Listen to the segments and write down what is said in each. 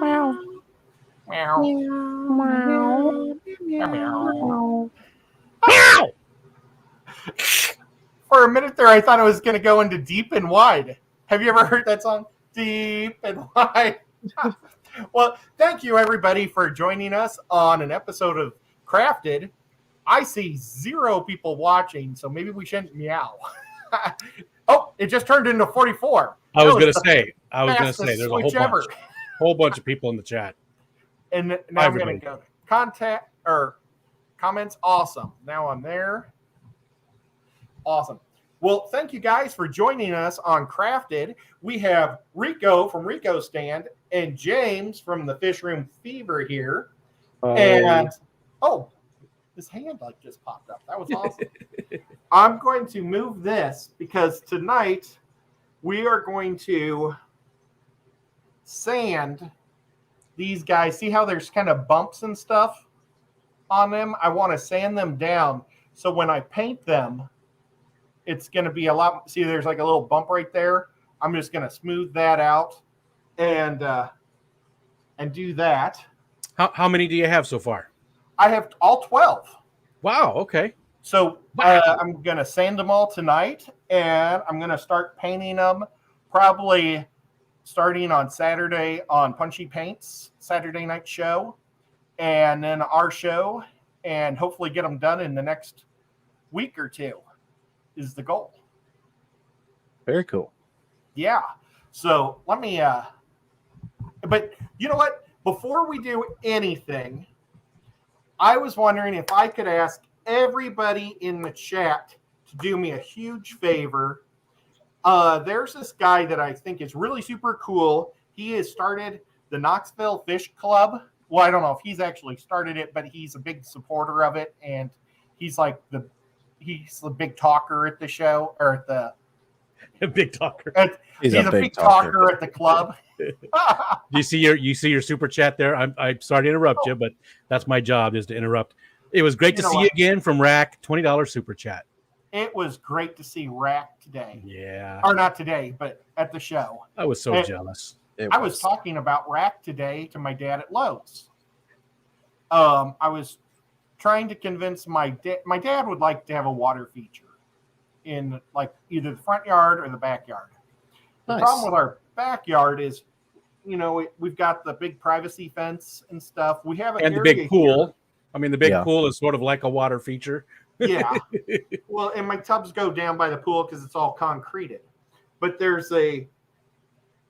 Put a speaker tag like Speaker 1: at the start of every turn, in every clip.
Speaker 1: Meow.
Speaker 2: Meow.
Speaker 1: Meow.
Speaker 2: Meow.
Speaker 1: Meow.
Speaker 2: For a minute there, I thought it was going to go into Deep and Wide. Have you ever heard that song? Deep and Wide. Well, thank you, everybody, for joining us on an episode of Crafted. I see 0 people watching, so maybe we shouldn't meow. Oh, it just turned into 44.
Speaker 3: I was going to say, there's a
Speaker 2: ever.
Speaker 3: whole bunch of people in the chat.
Speaker 2: And now I'm going to go to contact or comments. Awesome. Now I'm there. Awesome. Well, thank you guys for joining us on Crafted. We have Rico from Rico Stand and James from the Fish Room Fever here. And his hand just popped up. That was awesome. I'm going to move this because tonight we are going to sand these guys. See how there's kind of bumps and stuff on them? I want to sand them down so when I paint them, it's going to be a lot. See, there's like a little bump right there. I'm just going to smooth that out and do that.
Speaker 3: How many do you have so far?
Speaker 2: I have all 12.
Speaker 3: Wow. Okay.
Speaker 2: So I'm going to sand them all tonight, and I'm going to start painting them probably starting on Saturday on Punchy Paints, Saturday night show, and then our show, and hopefully get them done in the next week or two is the goal.
Speaker 1: Very cool.
Speaker 2: Yeah. So let me, but you know what? Before we do anything, I was wondering if I could ask everybody in the chat to do me a huge favor. There's this guy that I think is really super cool. He has started the Knoxville Fish Club. Well, I don't know if he's actually started it, but he's a big supporter of it, and he's like he's the big talker at the show or at the
Speaker 3: big talker.
Speaker 2: He's a big talker at the club.
Speaker 3: You see your super chat there. I'm sorry to interrupt you, but that's my job is to interrupt. It was great to see you again from Rack. $20 super chat.
Speaker 2: It was great to see Rack today.
Speaker 3: Yeah.
Speaker 2: Or not today, but at the show.
Speaker 3: I was so jealous.
Speaker 2: I was talking about Rack today to my dad at Lowe's. I was trying to convince my dad. My dad would like to have a water feature in like either the front yard or the backyard. The problem with our backyard is, we've got the big privacy fence and stuff. We have
Speaker 3: the big pool. Here. I mean, the big pool is sort of like a water feature.
Speaker 2: Yeah. Well, and my tubs go down by the pool because it's all concreted. But there's a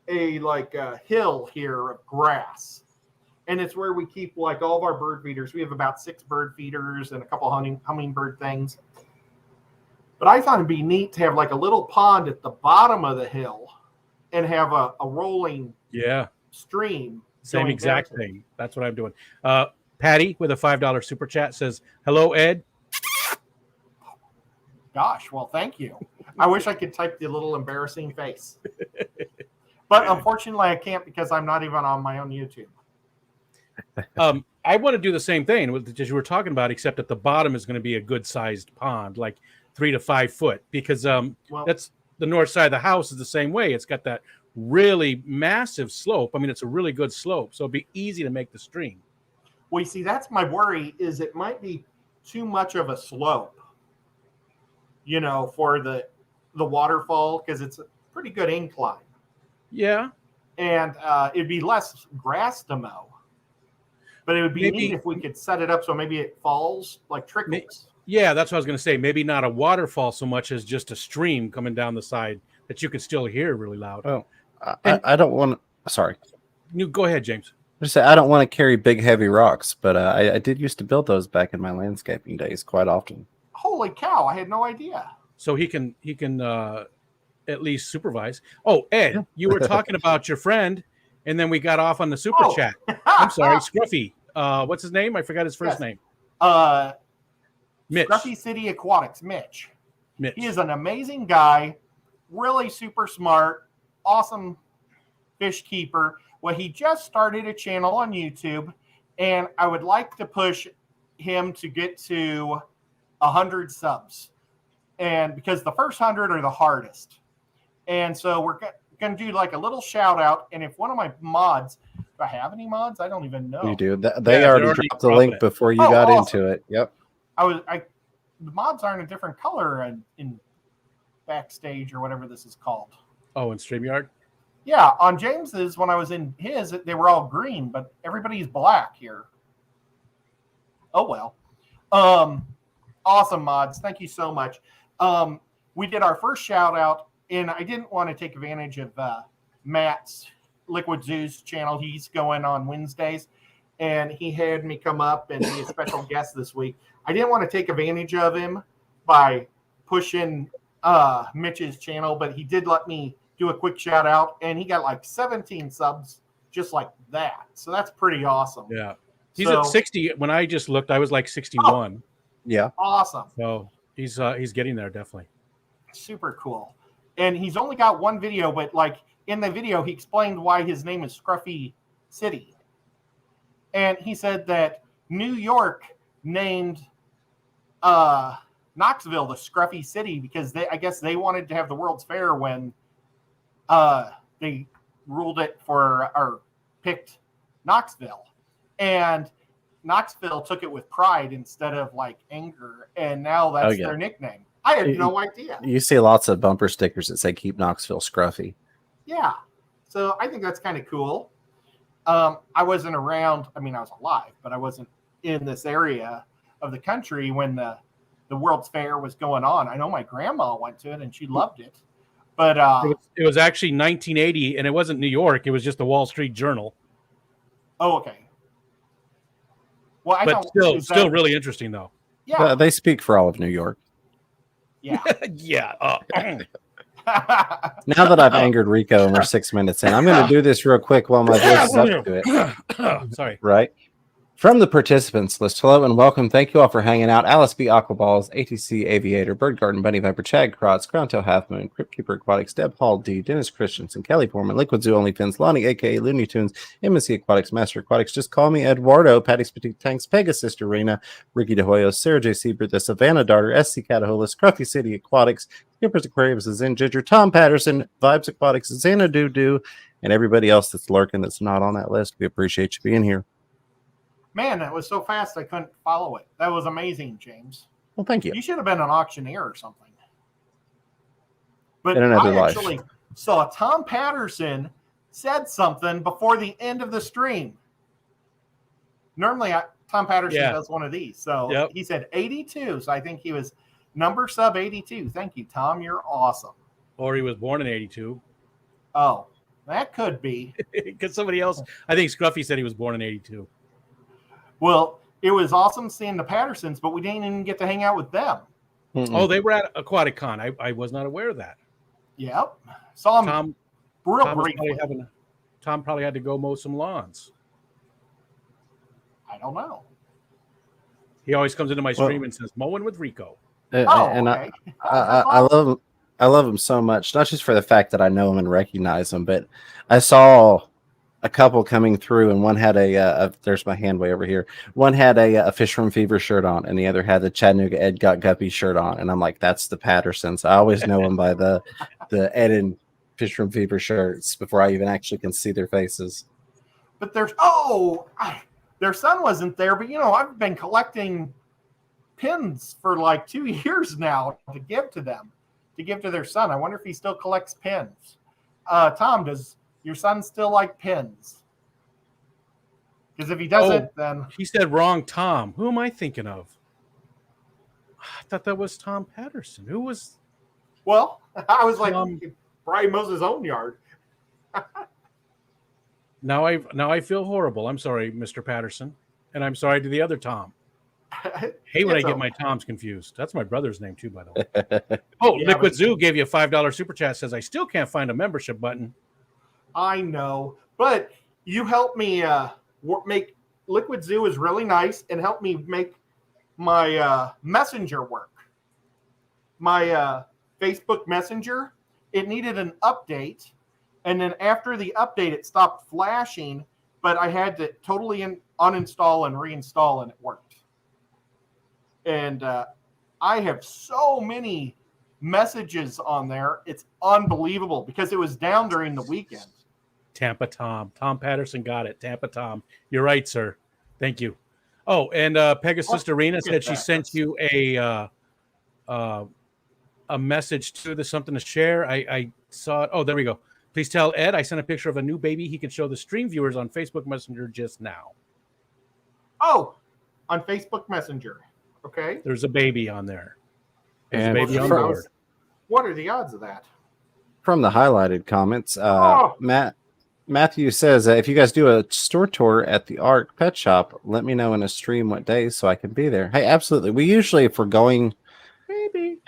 Speaker 2: hill here of grass. And it's where we keep like all of our bird feeders. We have about 6 bird feeders and a couple hummingbird things. But I thought it'd be neat to have like a little pond at the bottom of the hill and have a rolling stream.
Speaker 3: Same exact thing. That's what I'm doing. Patty with a $5 super chat says, "Hello, Ed."
Speaker 2: Gosh, well, thank you. I wish I could type the little embarrassing face. But unfortunately, I can't because I'm not even on my own YouTube.
Speaker 3: I want to do the same thing as you were talking about, except at the bottom is going to be a good-sized pond, like 3 to 5 foot, because that's the north side of the house is the same way. It's got that really massive slope. I mean, it's a really good slope, so it'd be easy to make the stream.
Speaker 2: Well, you see, that's my worry is it might be too much of a slope, for the waterfall because it's a pretty good incline.
Speaker 3: Yeah.
Speaker 2: And it'd be less grass to mow. But it would be neat if we could set it up so maybe it falls, like trickles.
Speaker 3: Yeah, that's what I was going to say. Maybe not a waterfall so much as just a stream coming down the side that you could still hear really loud.
Speaker 1: Oh, I don't want to... Sorry.
Speaker 3: You go ahead, James.
Speaker 1: I don't want to carry big, heavy rocks, but I did used to build those back in my landscaping days quite often.
Speaker 2: Holy cow, I had no idea.
Speaker 3: So he can at least supervise. Oh, Ed, you were talking about your friend, and then we got off on the super chat. I'm sorry, Scruffy. What's his name? I forgot his first name. Mitch.
Speaker 2: Scruffy City Aquatics, Mitch. He is an amazing guy, really super smart, awesome fish keeper. Well, he just started a channel on YouTube, and I would like to push him to get to 100 subs. And because the first 100 are the hardest. And so we're going to do like a little shout out. And if one of my mods I have any mods? I don't even know.
Speaker 1: You do. They already dropped the link before you got into it. Yep.
Speaker 2: The mods aren't a different color in Backstage or whatever this is called.
Speaker 3: Oh, in StreamYard?
Speaker 2: Yeah, on James's, when I was in his, they were all green, but everybody's black here. Oh, well. Awesome mods. Thank you so much. We did our first shout out, and I didn't want to take advantage of Matt's Liquid Zoo's channel. He's going on Wednesdays, and he had me come up and be a special guest this week. I didn't want to take advantage of him by pushing Mitch's channel, but he did let me do a quick shout out, and he got like 17 subs just like that. So that's pretty awesome.
Speaker 3: Yeah. He's at 60. When I just looked, I was like 61.
Speaker 1: Yeah.
Speaker 2: Awesome.
Speaker 3: So he's getting there, definitely.
Speaker 2: Super cool. And he's only got one video, but like in the video, he explained why his name is Scruffy City. And he said that New York named Knoxville the Scruffy City because I guess they wanted to have the World's Fair when they ruled it or picked Knoxville. And Knoxville took it with pride instead of like anger, and now that's their nickname. I had no idea.
Speaker 1: You see lots of bumper stickers that say "Keep Knoxville Scruffy." Yeah.
Speaker 2: So I think that's kind of cool. I wasn't around. I mean, I was alive, but I wasn't in this area of the country when the World's Fair was going on. I know my grandma went to it and she loved it. But
Speaker 3: it was actually 1980, and it wasn't New York. It was just the Wall Street Journal.
Speaker 2: Oh, okay. Well,
Speaker 3: but still really interesting, though.
Speaker 2: Yeah.
Speaker 1: They speak for all of New York.
Speaker 2: Yeah.
Speaker 3: Yeah.
Speaker 1: Now that I've angered Rico and we're 6 minutes in, I'm going to do this real quick while my voice is up to it.
Speaker 3: Sorry.
Speaker 1: Right. From the participants list, hello and welcome. Thank you all for hanging out. Alice B. Aquaballs, ATC Aviator, Bird Garden, Bunny Viper, Chad Krotz, Groundtail Half Moon, Crypt Keeper Aquatics, Deb Hall D, Dennis Christensen, Kelly Foreman, Liquid Zoo OnlyFins, Lonnie, aka Looney Tunes, MSC Aquatics, Master Aquatics, Just Call Me Eduardo, Patty's Petite Tanks, Pegasus Arena, Ricky De Hoyos, Sarah J. Siebert, The Savannah Darter, SC Catahoula, Scruffy City Aquatics, Skipper's Aquariums, Zen Ginger, Tom Patterson, Vibes Aquatics, Xana Doo, and everybody else that's lurking that's not on that list. We appreciate you being here.
Speaker 2: Man, that was so fast I couldn't follow it. That was amazing, James.
Speaker 1: Well, thank you.
Speaker 2: You should have been an auctioneer or something. But
Speaker 1: in another
Speaker 2: I
Speaker 1: life.
Speaker 2: actually saw Tom Patterson said something before the end of the stream. Normally, Tom Patterson does one of these. So he said 82. So I think he was number sub 82. Thank you, Tom. You're awesome.
Speaker 3: Or he was born in 82.
Speaker 2: Oh, that could be.
Speaker 3: Because somebody else, I think Scruffy said he was born in 82.
Speaker 2: Well, it was awesome seeing the Pattersons, but we didn't even get to hang out with them.
Speaker 1: Mm-mm.
Speaker 3: Oh, they were at Aquatic Con. I was not aware of that.
Speaker 2: Yep. Saw him real briefly.
Speaker 3: Tom probably had to go mow some lawns.
Speaker 2: I don't know.
Speaker 3: He always comes into my stream and says, mowing with Rico.
Speaker 1: And
Speaker 2: okay.
Speaker 1: I love him so much, not just for the fact that I know him and recognize him, but I saw a couple coming through, and one had there's my hand way over here. One had a Fish from Fever shirt on, and the other had the Chattanooga Ed Got Guppy shirt on. And I'm like, that's the Pattersons. I always know them by the Ed and Fish from Fever shirts before I even actually can see their faces.
Speaker 2: But their son wasn't there, but I've been collecting pins for like 2 years now to give to them, to give to their son. I wonder if he still collects pins. Tom, does your son still like pins? Because if he doesn't, then
Speaker 3: he said wrong. Tom, who am I thinking of? I thought that was Tom Patterson. Who was?
Speaker 2: Well, I was like, Brian mows his own yard.
Speaker 3: Now I feel horrible. I'm sorry, Mr. Patterson, and I'm sorry to the other Tom. Hey, when I get my Toms confused. That's my brother's name too, by the way. Liquid Zoo gave you a $5 super chat. Says I still can't find a membership button.
Speaker 2: I know, but you helped me make Liquid Zoo is really nice and helped me make my messenger work. My Facebook Messenger, it needed an update, and then after the update, it stopped flashing, but I had to totally uninstall and reinstall, and it worked. And I have so many messages on there. It's unbelievable because it was down during the weekend.
Speaker 3: Tampa Tom. Tom Patterson got it. Tampa Tom. You're right, sir. Thank you. Oh, and Pegasus Arena said she sent you a message to the something to share. I saw it. Oh, there we go. Please tell Ed I sent a picture of a new baby he can show the stream viewers on Facebook Messenger just now.
Speaker 2: Oh, on Facebook Messenger. Okay.
Speaker 3: There's a baby on there. There's
Speaker 1: And
Speaker 3: a baby on board.
Speaker 2: What are the odds of that?
Speaker 1: From the highlighted comments, Matthew says, if you guys do a store tour at the Ark Pet Shop, let me know in a stream what days so I can be there. Hey, absolutely. We usually, if we're going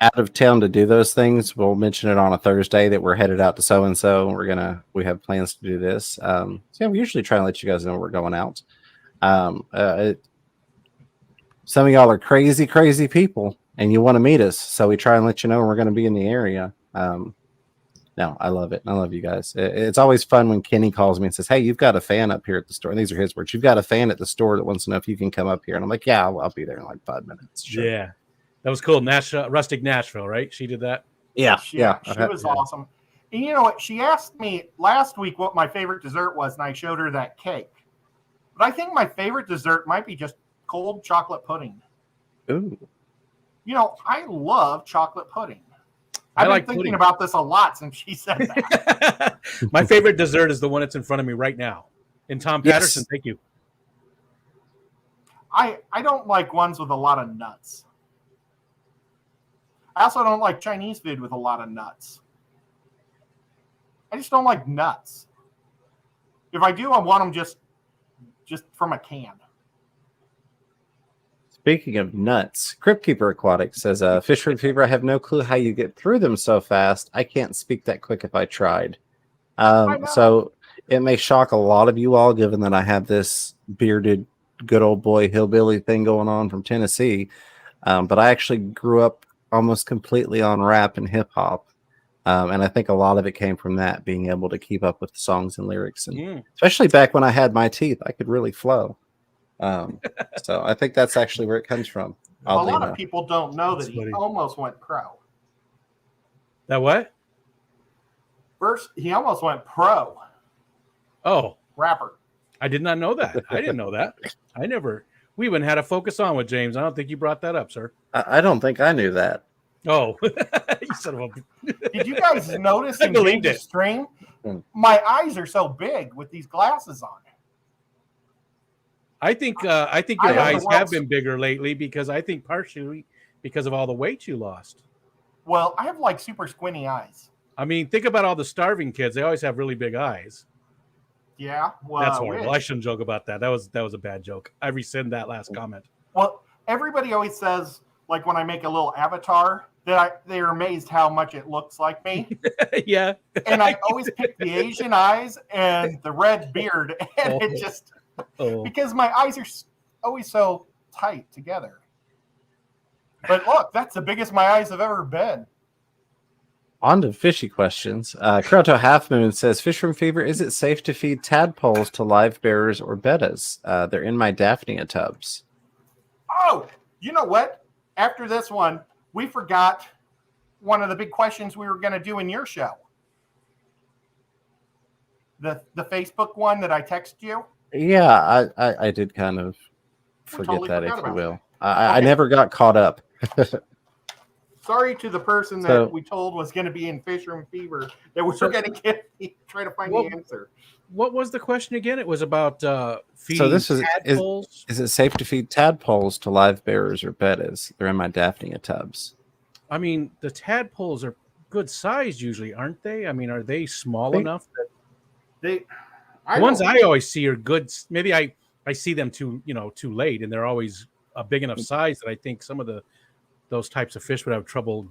Speaker 1: out of town to do those things, we'll mention it on a Thursday that we're headed out to so-and-so. We have plans to do this. So yeah, we usually try and let you guys know we're going out. Some of y'all are crazy, crazy people, and you want to meet us. So we try and let you know we're going to be in the area. No, I love it. I love you guys. It's always fun when Kenny calls me and says, hey, you've got a fan up here at the store. And these are his words. You've got a fan at the store that wants to know if you can come up here. And I'm like, yeah, I'll be there in like 5 minutes. Sure.
Speaker 3: Yeah. That was cool. Rustic Nashville, right? She did that?
Speaker 1: Yeah.
Speaker 2: She was awesome. And you know what? She asked me last week what my favorite dessert was, and I showed her that cake. But I think my favorite dessert might be just cold chocolate pudding.
Speaker 1: Ooh.
Speaker 2: You know, I love chocolate pudding. I've been thinking about this a lot since she said that.
Speaker 3: My favorite dessert is the one that's in front of me right now. And Tom Patterson, thank you.
Speaker 2: I don't like ones with a lot of nuts. I also don't like Chinese food with a lot of nuts. I just don't like nuts. If I do, I want them just from a can.
Speaker 1: Speaking of nuts, Crypt Keeper Aquatic says, fish room fever, I have no clue how you get through them so fast. I can't speak that quick if I tried. So it may shock a lot of you all, given that I have this bearded, good old boy hillbilly thing going on from Tennessee. But I actually grew up almost completely on rap and hip hop. And I think a lot of it came from that, being able to keep up with the songs and lyrics. And especially back when I had my teeth, I could really flow. So I think that's actually where it comes from.
Speaker 2: A lot of people don't know that he almost went pro.
Speaker 3: That what?
Speaker 2: First, he almost went pro.
Speaker 3: Oh.
Speaker 2: Rapper.
Speaker 3: I did not know that. I didn't know that. We even had a focus on with James. I don't think you brought that up, sir.
Speaker 1: I don't think I knew that.
Speaker 3: Oh. You son of a...
Speaker 2: Did you guys notice in the stream? My eyes are so big with these glasses on.
Speaker 3: I think your eyes have been bigger lately because I think partially because of all the weight you lost.
Speaker 2: Well, I have like super squinty eyes.
Speaker 3: I mean, think about all the starving kids. They always have really big eyes.
Speaker 2: Yeah. Well,
Speaker 3: that's horrible. I shouldn't joke about that. That was a bad joke. I rescind that last comment.
Speaker 2: Well, everybody always says, like when I make a little avatar, that they're amazed how much it looks like me.
Speaker 3: Yeah.
Speaker 2: And I always pick the Asian eyes and the red beard, and it just... because my eyes are always so tight together. But look, that's the biggest my eyes have ever been.
Speaker 1: On to fishy questions. Kroto Half Moon says, Fish Room Fever, is it safe to feed tadpoles to live bearers or bettas? They're in my Daphnia tubs.
Speaker 2: Oh, you know what? After this one, we forgot one of the big questions we were going to do in your show. The Facebook one that I texted you.
Speaker 1: Yeah, I did kind of forget that, if you will. I never got caught up.
Speaker 2: Sorry to the person that we told was going to be in Fish Room Fever that we're going to try to find the answer.
Speaker 3: What was the question again? It was about feeding
Speaker 1: tadpoles. Is it safe to feed tadpoles to live bearers or bettas? They're in my Daphnia tubs.
Speaker 3: I mean, the tadpoles are good size usually, aren't they? I mean, are they small enough that
Speaker 2: they...
Speaker 3: The ones I always see are good. Maybe I see them too late, and they're always a big enough size that I think some of those types of fish would have trouble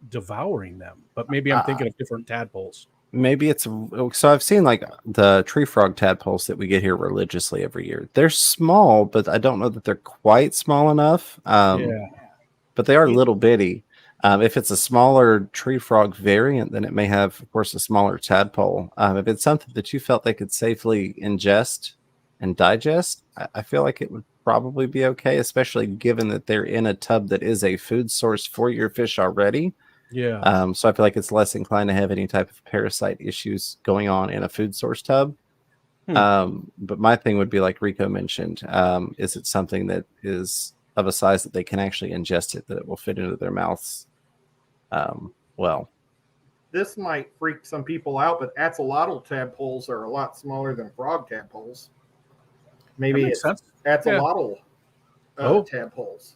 Speaker 3: devouring them. But maybe I'm thinking of different tadpoles.
Speaker 1: Maybe it's so I've seen like the tree frog tadpoles that we get here religiously every year. They're small, but I don't know that they're quite small enough. But they are little bitty. If it's a smaller tree frog variant, then it may have, of course, a smaller tadpole. If it's something that you felt they could safely ingest and digest, I feel like it would probably be okay, especially given that they're in a tub that is a food source for your fish already.
Speaker 3: Yeah.
Speaker 1: So I feel like it's less inclined to have any type of parasite issues going on in a food source tub. But my thing would be like Rico mentioned, is it something that is of a size that they can actually ingest it, that it will fit into their mouths well?
Speaker 2: This might freak some people out, but axolotl tadpoles are a lot smaller than frog tadpoles. Maybe
Speaker 3: makes
Speaker 2: it's
Speaker 3: sense.
Speaker 2: axolotl tadpoles.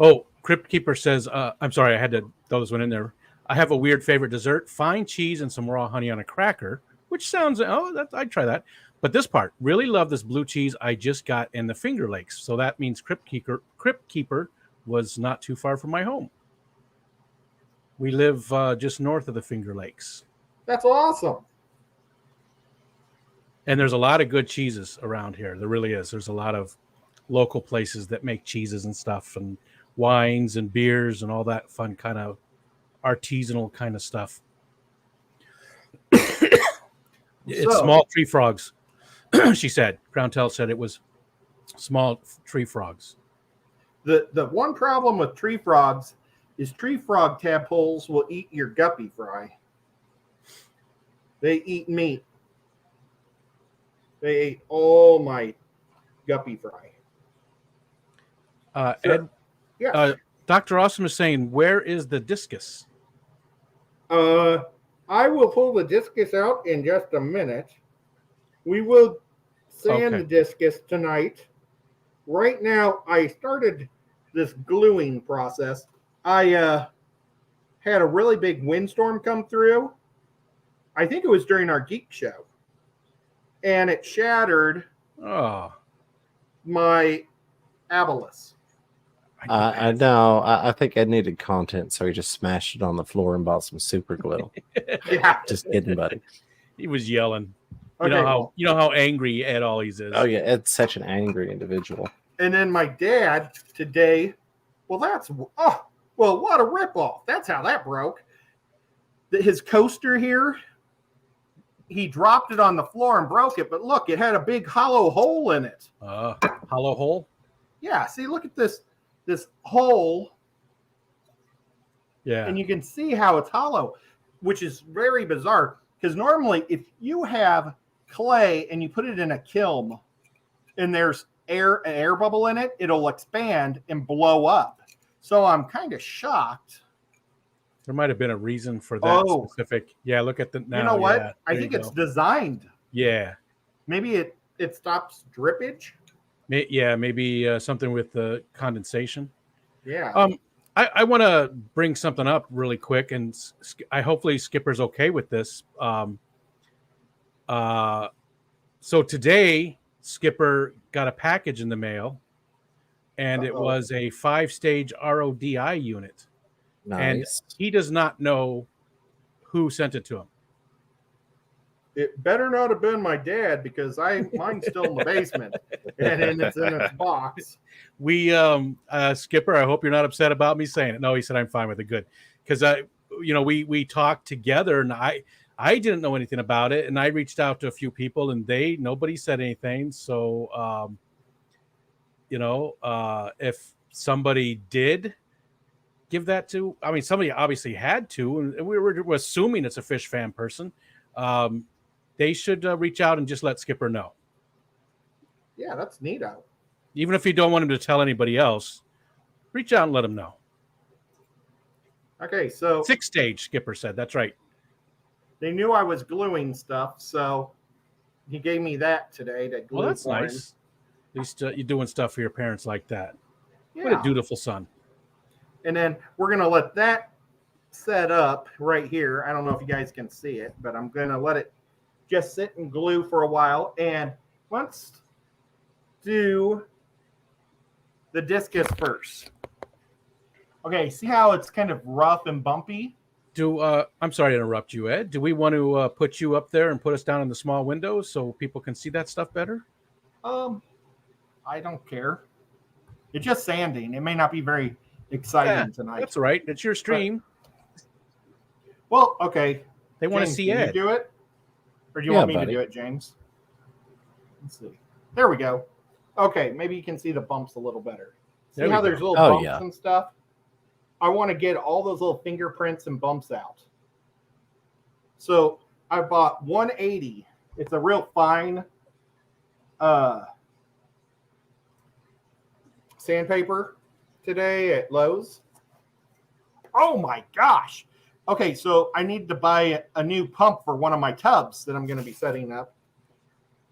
Speaker 3: Oh, Crypt Keeper says, I'm sorry, I had to throw this one in there. I have a weird favorite dessert: fine cheese and some raw honey on a cracker, which sounds, I'd try that. But this part, really love this blue cheese I just got in the Finger Lakes. So that means Crypt Keeper was not too far from my home. We live just north of the Finger Lakes.
Speaker 2: That's awesome.
Speaker 3: And there's a lot of good cheeses around here. There really is. There's a lot of local places that make cheeses and stuff, and wines and beers and all that fun kind of artisanal kind of stuff. It's small tree frogs, she said. Crowntel said it was small tree frogs.
Speaker 2: The one problem with tree frogs is tree frog tadpoles will eat your guppy fry. They eat meat. They ate all my guppy fry.
Speaker 3: Ed,
Speaker 2: yeah.
Speaker 3: Dr. Awesome is saying, where is the discus?
Speaker 2: I will pull the discus out in just a minute. We will sand the discus tonight. Right now, I started this gluing process. I had a really big windstorm come through. I think it was during our geek show. And it shattered my abalus.
Speaker 1: I know. I think I needed content, so he just smashed it on the floor and bought some super glue.
Speaker 2: Yeah.
Speaker 1: Just kidding, buddy.
Speaker 3: He was yelling. You know how angry Ed always is.
Speaker 1: Oh yeah, Ed's such an angry individual.
Speaker 2: And then my dad today, what a ripoff. That's how that broke. His coaster here, he dropped it on the floor and broke it, but look, it had a big hollow hole in it.
Speaker 3: Hollow hole?
Speaker 2: Yeah, see, look at this hole.
Speaker 3: Yeah.
Speaker 2: And you can see how it's hollow, which is very bizarre, because normally if you have clay and you put it in a kiln and there's an air bubble in it, it'll expand and blow up. So I'm kind of shocked.
Speaker 3: There might have been a reason for that specific. Yeah, look at the now.
Speaker 2: You know what?
Speaker 3: Yeah,
Speaker 2: I think it's designed.
Speaker 3: Yeah.
Speaker 2: Maybe it stops drippage.
Speaker 3: Yeah, maybe something with the condensation.
Speaker 2: Yeah.
Speaker 3: I want to bring something up really quick, and hopefully Skipper's okay with this. So today, Skipper got a package in the mail, and it was a 5-stage RODI unit.
Speaker 1: Nice.
Speaker 3: And he does not know who sent it to him.
Speaker 2: It better not have been my dad, because mine's still in the basement and it's in its box.
Speaker 3: We Skipper, I hope you're not upset about me saying it. No, he said I'm fine with it. Good. Because we talked together, and I didn't know anything about it, and I reached out to a few people, and nobody said anything. So if somebody did give that to, somebody obviously had to, and we were assuming it's a fish fan person. They should reach out and just let Skipper know.
Speaker 2: Yeah, that's neato.
Speaker 3: Even if you don't want him to tell anybody else, reach out and let him know.
Speaker 2: Okay, so
Speaker 3: 6-stage, Skipper said. That's right.
Speaker 2: They knew I was gluing stuff, so he gave me that today to glue.
Speaker 3: Well, that's nice. At least you're doing stuff for your parents like that.
Speaker 2: Yeah.
Speaker 3: What a dutiful son.
Speaker 2: And then we're going to let that set up right here. I don't know if you guys can see it, but I'm going to let it just sit and glue for a while. And let's do the discus first. Okay, see how it's kind of rough and bumpy?
Speaker 3: I'm sorry to interrupt you, Ed. Do we want to put you up there and put us down in the small windows so people can see that stuff better?
Speaker 2: I don't care. It's just sanding. It may not be very exciting tonight.
Speaker 3: That's right. It's your stream.
Speaker 2: Well, okay.
Speaker 3: They want to see Ed.
Speaker 2: Can you do it? Or do you want me to do it, James? Let's see. There we go. Okay, maybe you can see the bumps a little better. See how there's little bumps and stuff? I want to get all those little fingerprints and bumps out. So I bought 180. It's a real fine sandpaper today at Lowe's. Oh my gosh. Okay, so I need to buy a new pump for one of my tubs that I'm going to be setting up.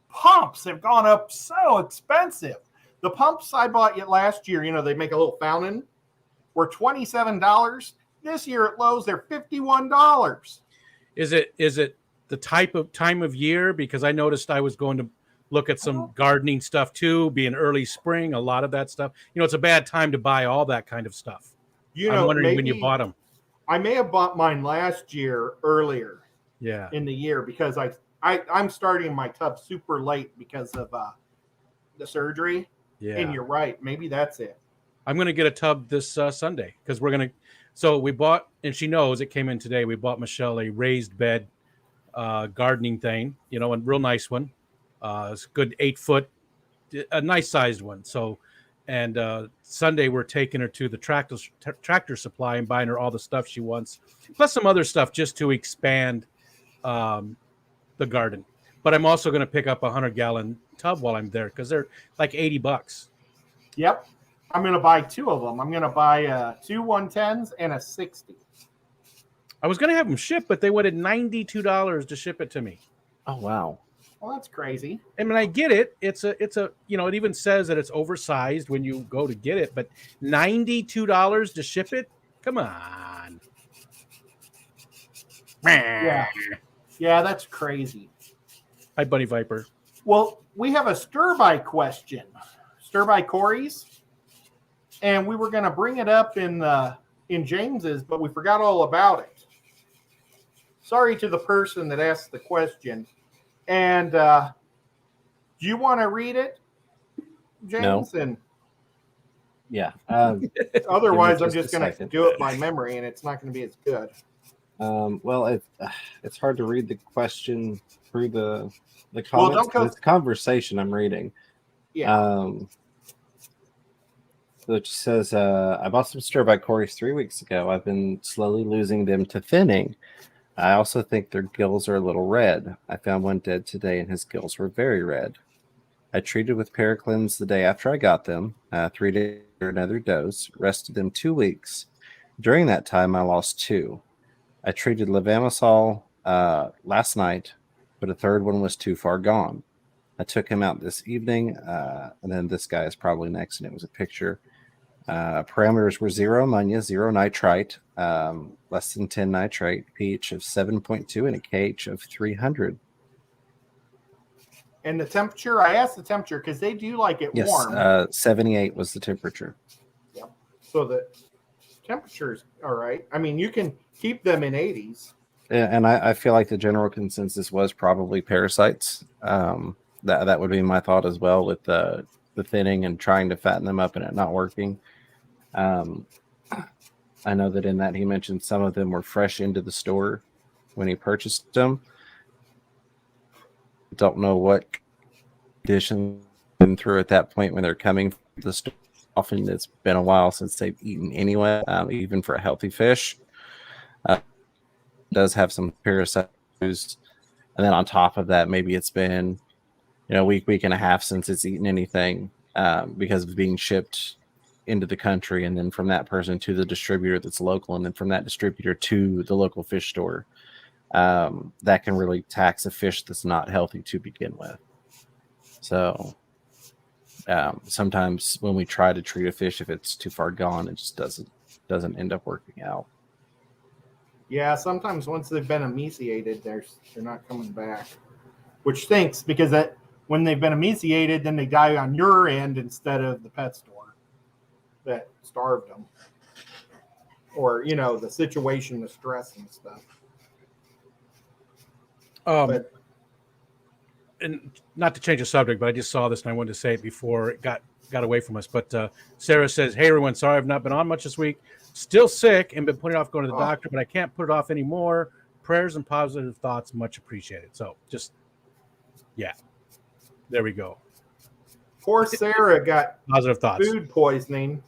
Speaker 2: Pumps have gone up so expensive. The pumps I bought yet last year, they make a little fountain, were $27. This year at Lowe's, they're $51.
Speaker 3: Is it the time of year? Because I noticed I was going to look at some gardening stuff too, being early spring, a lot of that stuff. It's a bad time to buy all that kind of stuff. I'm wondering when you bought them.
Speaker 2: I may have bought mine last year earlier.
Speaker 3: Yeah.
Speaker 2: In the year, because I'm starting my tub super late because of the surgery.
Speaker 3: Yeah.
Speaker 2: And you're right. Maybe that's it. I'm
Speaker 3: going to get a tub this Sunday because we're going to. So we bought, and she knows it came in today. We bought Michelle a raised bed gardening thing, a real nice one. It's a good 8 foot, a nice sized one. So, and Sunday we're taking her to the tractor supply and buying her all the stuff she wants, plus some other stuff just to expand the garden. But I'm also going to pick up a 100-gallon tub while I'm there because they're like $80.
Speaker 2: Yep. I'm going to buy 2 of them. I'm going to buy 2 110s and a 60.
Speaker 3: I was going to have them shipped, but they wanted $92 to ship it to me.
Speaker 1: Oh, wow.
Speaker 2: Well, that's crazy.
Speaker 3: I mean, I get it. It's a, it even says that it's oversized when you go to get it, but $92 to ship it? Come on.
Speaker 2: Yeah. Yeah, that's crazy.
Speaker 3: Hi, Bunny Viper.
Speaker 2: Well, we have a stir-by question. Stir-by Corey's. And we were going to bring it up in James's, but we forgot all about it. Sorry to the person that asked the question. And do you want to read it, James?
Speaker 1: No.
Speaker 2: And
Speaker 1: yeah.
Speaker 2: Otherwise, I'm just going to do it by memory, and it's not going to be as good.
Speaker 1: Well, it's hard to read the question through the comments.
Speaker 2: Well,
Speaker 1: it's a conversation I'm reading.
Speaker 2: Yeah.
Speaker 1: Which says, I bought some stir-by Corys 3 weeks ago. I've been slowly losing them to thinning. I also think their gills are a little red. I found one dead today, and his gills were very red. I treated with Paraclins the day after I got them, 3 days for another dose, rested them 2 weeks. During that time, I lost 2. I treated levamisole last night, but a third one was too far gone. I took him out this evening, and then this guy is probably next, and it was a picture. Parameters were 0 ammonia, 0 nitrite, less than 10 nitrate, pH of 7.2, and a KH of 300.
Speaker 2: And the temperature, I asked the temperature because they do like it warm.
Speaker 1: Yes, 78 was the temperature.
Speaker 2: Yep. So the temperature's all right. I mean, you can keep them in 80s.
Speaker 1: And I feel like the general consensus was probably parasites. That would be my thought as well with the thinning and trying to fatten them up and it not working. I know that in that he mentioned some of them were fresh into the store when he purchased them. Don't know what condition been through at that point when they're coming from the store. Often it's been a while since they've eaten anyway, even for a healthy fish. Does have some parasites, and then on top of that, maybe it's been a week and a half since it's eaten anything because of being shipped into the country, and then from that person to the distributor that's local, and then from that distributor to the local fish store. That can really tax a fish that's not healthy to begin with. So sometimes when we try to treat a fish, if it's too far gone, it just doesn't end up working out.
Speaker 2: Yeah, sometimes once they've been emaciated, they're not coming back, which stinks because when they've been emaciated, then they die on your end instead of the pet store that starved them, or the situation, the stress and stuff.
Speaker 3: And not to change the subject, but I just saw this and I wanted to say it before it got away from us. But Sarah says, "Hey everyone, sorry I've not been on much this week. Still sick and been putting off going to the doctor, but I can't put it off anymore. Prayers and positive thoughts, much appreciated." So just, yeah, there we go.
Speaker 2: Poor Sarah got
Speaker 3: positive thoughts.
Speaker 2: Food poisoning,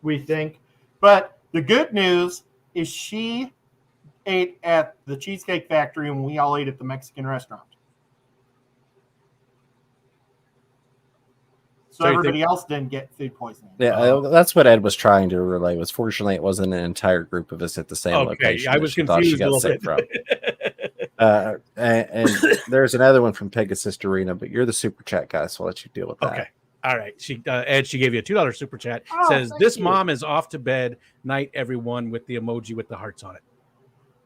Speaker 2: we think, but The good news is she ate at the Cheesecake Factory and we all ate at the Mexican restaurant. So everybody else didn't get food poisoning.
Speaker 1: Yeah, that's what Ed was trying to relay. Was fortunately it wasn't an entire group of us at the same location.
Speaker 3: I was confused a little bit.
Speaker 1: From. And there's another one from Pegasus Arena, but you're the super chat guy, so I'll let you deal with that.
Speaker 3: Okay, all right. Ed, she gave you a $2 super chat. Says this mom is off to bed. Night, everyone, with the emoji with the hearts on it.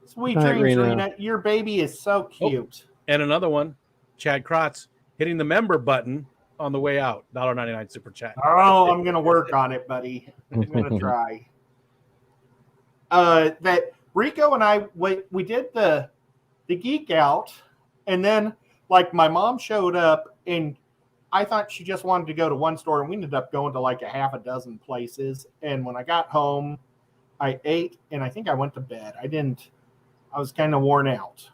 Speaker 2: Sweet dreams, Rena. Your baby is so cute.
Speaker 3: And another one, Chad Krotz hitting the member button on the way out. $1.99 super chat.
Speaker 2: Oh, I'm gonna work on it, buddy. I'm gonna try. That Rico and I we did the geek out, and then like my mom showed up, and I thought she just wanted to go to one store, and we ended up going to like a half a dozen places. And when I got home, I ate, and I think I went to bed. I was kind of worn out,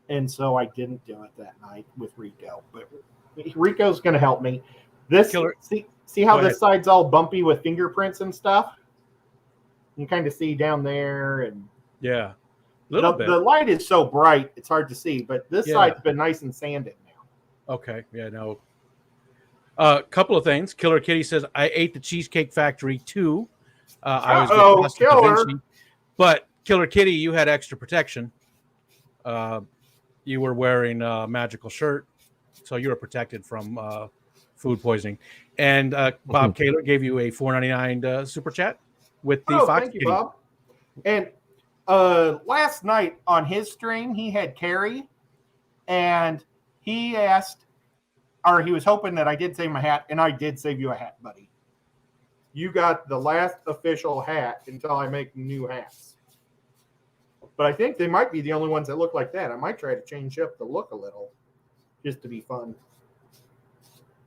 Speaker 2: and so I didn't do it that night with Rico. But Rico's going to help me. This see how this side's all bumpy with fingerprints and stuff. You can kind of see down there, and
Speaker 3: yeah,
Speaker 2: the light is so bright it's hard to see. But this side's been nice and sanded now.
Speaker 3: Okay, yeah, no. Couple of things. Killer Kitty says I ate the Cheesecake Factory too. I was with Killer. But Killer Kitty, you had extra protection. You were wearing a magical shirt, so you were protected from food poisoning. And Bob Kaler gave you a $4.99 super chat with the Fox
Speaker 2: thank you,
Speaker 3: Kitty.
Speaker 2: Bob. And last night on his stream, he had Carrie, and he asked, or he was hoping that I did save my hat, and I did save you a hat, buddy. You got the last official hat until I make new hats. But I think they might be the only ones that look like that. I might try to change up the look a little just to be fun.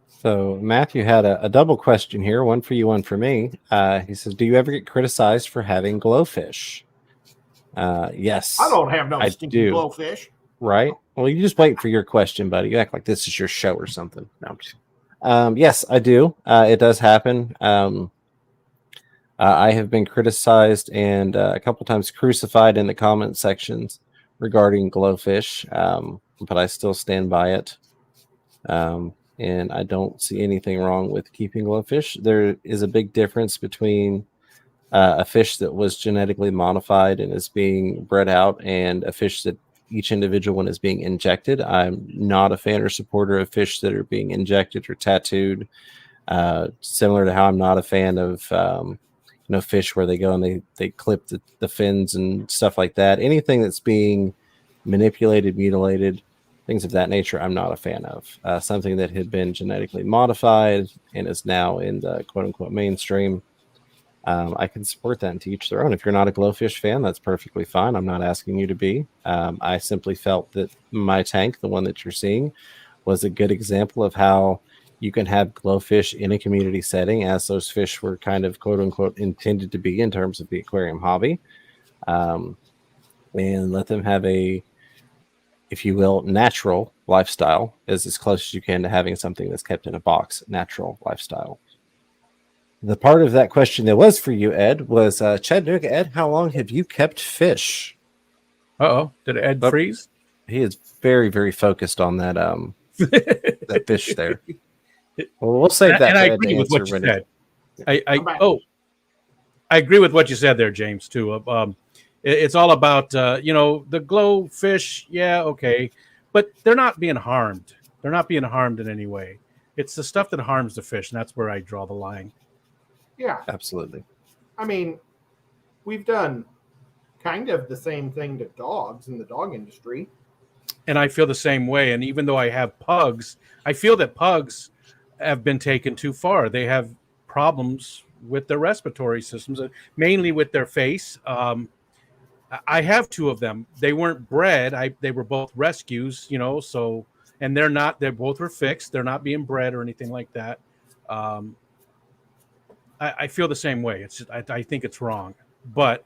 Speaker 1: So Matthew had a double question here, one for you, one for me. He says, do you ever get criticized for having glowfish? Yes.
Speaker 2: I don't have no stinky glowfish.
Speaker 1: Right? Well, you just wait for your question, buddy. You act like this is your show or something. No, yes, I do. It does happen. I have been criticized and a couple times crucified in the comment sections regarding glowfish, but I still stand by it. And I don't see anything wrong with keeping glowfish. There is a big difference between a fish that was genetically modified and is being bred out and a fish that each individual one is being injected. I'm not a fan or supporter of fish that are being injected or tattooed, similar to how I'm not a fan of fish where they go and they clip the fins and stuff like that. Anything that's being manipulated, mutilated, things of that nature, I'm not a fan of. Something that had been genetically modified and is now in the quote-unquote mainstream, I can support that and to each their own. If you're not a glowfish fan, that's perfectly fine. I'm not asking you to be. I simply felt that my tank, the one that you're seeing, was a good example of how you can have glowfish in a community setting, as those fish were kind of quote-unquote intended to be in terms of the aquarium hobby, and let them have a, if you will, natural lifestyle, as close as you can to having something that's kept in a box, natural lifestyle. The part of that question that was for you, Ed, was Chattanooga. Ed, how long have you kept fish?
Speaker 3: Did Ed freeze?
Speaker 1: He is very, very focused on that that fish there. Well, we'll save that.
Speaker 3: And I agree with what you said. I agree with what you said there, James. Too. It's all about the glow fish. Yeah, okay, but they're not being harmed. They're not being harmed in any way. It's the stuff that harms the fish, and that's where I draw the line.
Speaker 2: Yeah,
Speaker 1: absolutely.
Speaker 2: I mean, we've done kind of the same thing to dogs in the dog industry.
Speaker 3: And I feel the same way. And even though I have pugs, I feel that pugs have been taken too far. They have problems with their respiratory systems, mainly with their face. I have two of them. They weren't bred. They were both rescues, so, and they both were fixed. They're not being bred or anything like that. I feel the same way. It's just, I think it's wrong, but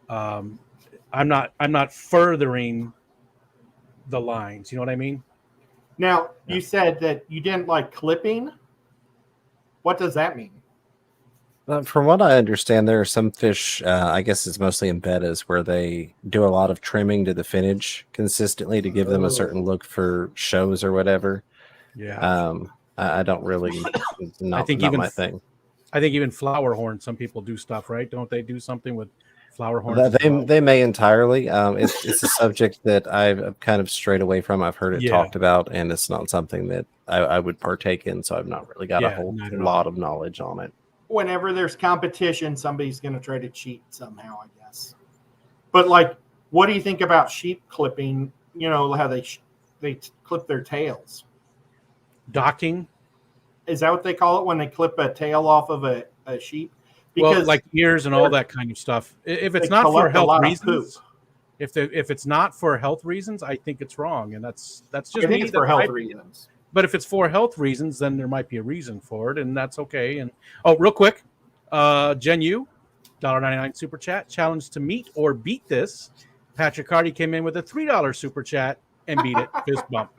Speaker 3: I'm not furthering the lines. You know what I mean?
Speaker 2: Now, you said that you didn't like clipping. What does that mean?
Speaker 1: From what I understand, there are some fish, I guess it's mostly in bettas, where they do a lot of trimming to the finnage consistently to give them a certain look for shows or whatever.
Speaker 3: Yeah.
Speaker 1: I don't really, it's
Speaker 3: I
Speaker 1: not
Speaker 3: think
Speaker 1: my thing.
Speaker 3: I think even flower horns, some people do stuff, right? Don't they do something with flower horns as well?
Speaker 1: They may entirely. It's a subject that I've kind of strayed away from. I've heard it
Speaker 3: Yeah.
Speaker 1: talked about, and it's not something that I would partake in. So I've not really got a whole
Speaker 3: not at all.
Speaker 1: lot of knowledge on it.
Speaker 2: Whenever there's competition, somebody's going to try to cheat somehow, I guess. But like, what do you think about sheep clipping? You know how they clip their tails.
Speaker 3: Docking.
Speaker 2: Is that what they call it when they clip a tail off of a sheep? Because
Speaker 3: Well, like ears and all that kind of stuff. If it's
Speaker 2: they
Speaker 3: not for
Speaker 2: collect a
Speaker 3: health
Speaker 2: lot of
Speaker 3: reasons, if it's not for health reasons, I think it's wrong, and that's just
Speaker 2: I think
Speaker 3: me.
Speaker 2: it's for health reasons.
Speaker 3: But if it's for health reasons, then there might be a reason for it, and that's okay. And oh, real quick, Jen Yu, $1.99 super chat challenge to meet or beat this. Patrick Hardy came in with a $3 super chat and beat it. Fist bump.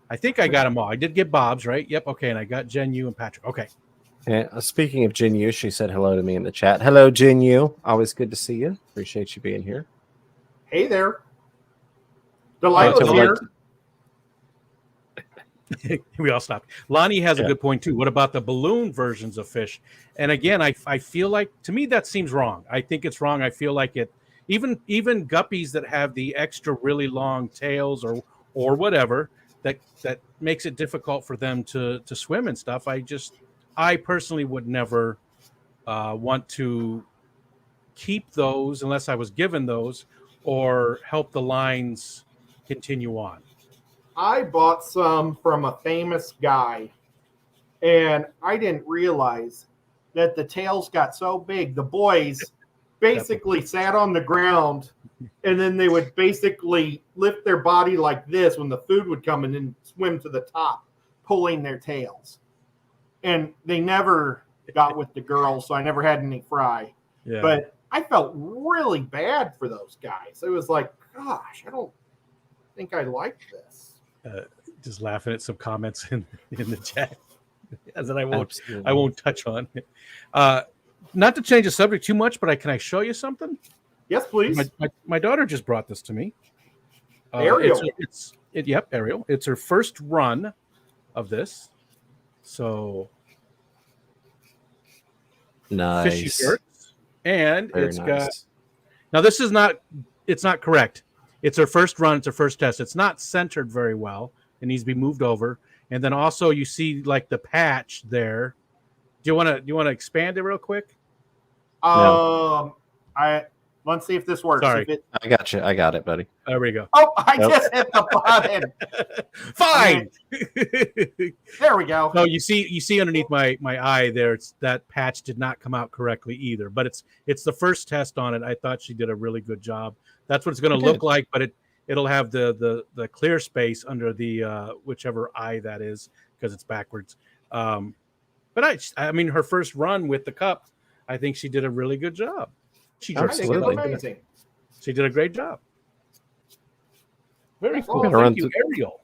Speaker 3: I think I got them all. I did get Bob's right. Yep. Okay, and I got Jen Yu and Patrick. Okay.
Speaker 1: Yeah, speaking of Jin Yu, she said hello to me in the chat. Hello, Jin Yu. Always good to see you. Appreciate you being here.
Speaker 2: Hey there. Delilah's here.
Speaker 3: We all stopped. Lonnie has a good point too. What about the balloon versions of fish? And again, I feel like, to me, that seems wrong. I think it's wrong. I feel like it, even guppies that have the extra really long tails or whatever, that makes it difficult for them to swim and stuff. I personally would never want to keep those unless I was given those or help the lines continue on.
Speaker 2: I bought some from a famous guy, and I didn't realize that the tails got so big. The boys basically sat on the ground, and then they would basically lift their body like this when the food would come and then swim to the top, pulling their tails. And they never got with the girls, so I never had any fry. Yeah. But I felt really bad for those guys. It was like, gosh, I don't think I like this.
Speaker 3: Just laughing at some comments in the chat that I won't touch on. Not to change the subject too much, but can I show you something?
Speaker 2: Yes, please.
Speaker 3: My daughter just brought this to me.
Speaker 2: Ariel.
Speaker 3: Yep, Ariel. It's her first run of this. So
Speaker 1: nice.
Speaker 3: Fishy shirts. And
Speaker 1: very
Speaker 3: it's
Speaker 1: nice.
Speaker 3: got, now this is not, it's not correct. It's her first run. It's her first test. It's not centered very well. It needs to be moved over. And then also you see like the patch there. Do you want to expand it real quick?
Speaker 1: No.
Speaker 2: Let's see if this works.
Speaker 3: Sorry.
Speaker 1: I got you. I got it, buddy.
Speaker 3: There we go.
Speaker 2: Oh, I just hit the button.
Speaker 3: Fine.
Speaker 2: There we go.
Speaker 3: No, you see underneath my eye there, it's that patch did not come out correctly either. But it's the first test on it. I thought she did a really good job. That's what it's going to look like, but it'll have the clear space under the whichever eye that is because it's backwards. But I mean, her first run with the cup, I think she did a really good job. She did
Speaker 2: amazing.
Speaker 3: She did a great job. Very cool.
Speaker 1: Thank
Speaker 3: you, Ariel.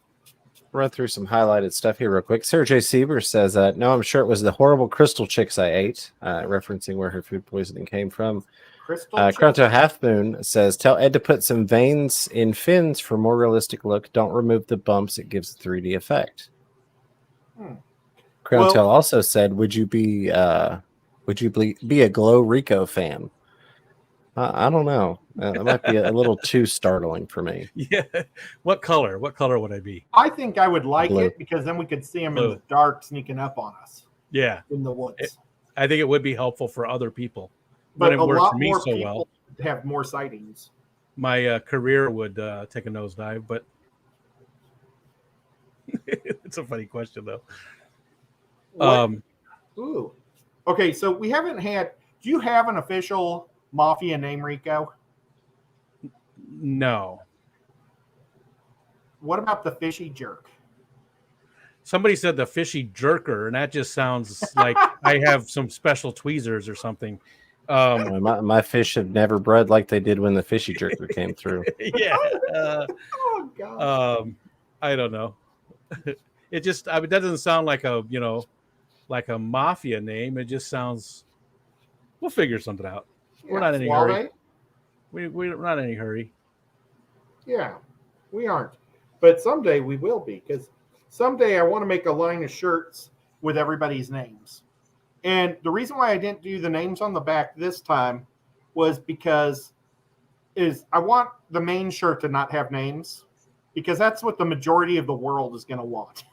Speaker 1: Run through some highlighted stuff here real quick. Sarah J. Sieber says, no, I'm sure it was the horrible crystal chicks I ate, referencing where her food poisoning came from. Kronto Half Moon says, tell Ed to put some veins in fins for more realistic look. Don't remove the bumps. It gives a 3D effect. Kronto also said, would you be a Glow Rico fan? I don't know. It might be a little too startling for me.
Speaker 3: Yeah. What color? What color would I be?
Speaker 2: I think I would like
Speaker 1: Blue.
Speaker 2: it because then we could see them in the dark sneaking up on us.
Speaker 3: Yeah.
Speaker 2: In the woods.
Speaker 3: I think it would be helpful for other people.
Speaker 2: But
Speaker 3: it
Speaker 2: a
Speaker 3: worked
Speaker 2: lot
Speaker 3: for me
Speaker 2: more
Speaker 3: so
Speaker 2: people have more sightings.
Speaker 3: My career would take a nosedive, but it's a funny question though.
Speaker 2: Ooh. Okay, so we haven't had. Do you have an official mafia name, Rico?
Speaker 3: No.
Speaker 2: What about the Fishy Jerk?
Speaker 3: Somebody said the Fishy Jerker, and that just sounds like I have some special tweezers or something.
Speaker 1: My fish have never bred like they did when the Fishy Jerker came through.
Speaker 3: Yeah.
Speaker 2: Oh God.
Speaker 3: I don't know. It doesn't sound like a mafia name. It just sounds We'll figure something out. We're
Speaker 2: Yeah,
Speaker 3: not in any
Speaker 2: Suave.
Speaker 3: hurry. We're not in any hurry.
Speaker 2: Yeah, we aren't. But someday we will be, because someday I want to make a line of shirts with everybody's names. And the reason why I didn't do the names on the back this time was because I want the main shirt to not have names, because that's what the majority of the world is going to want.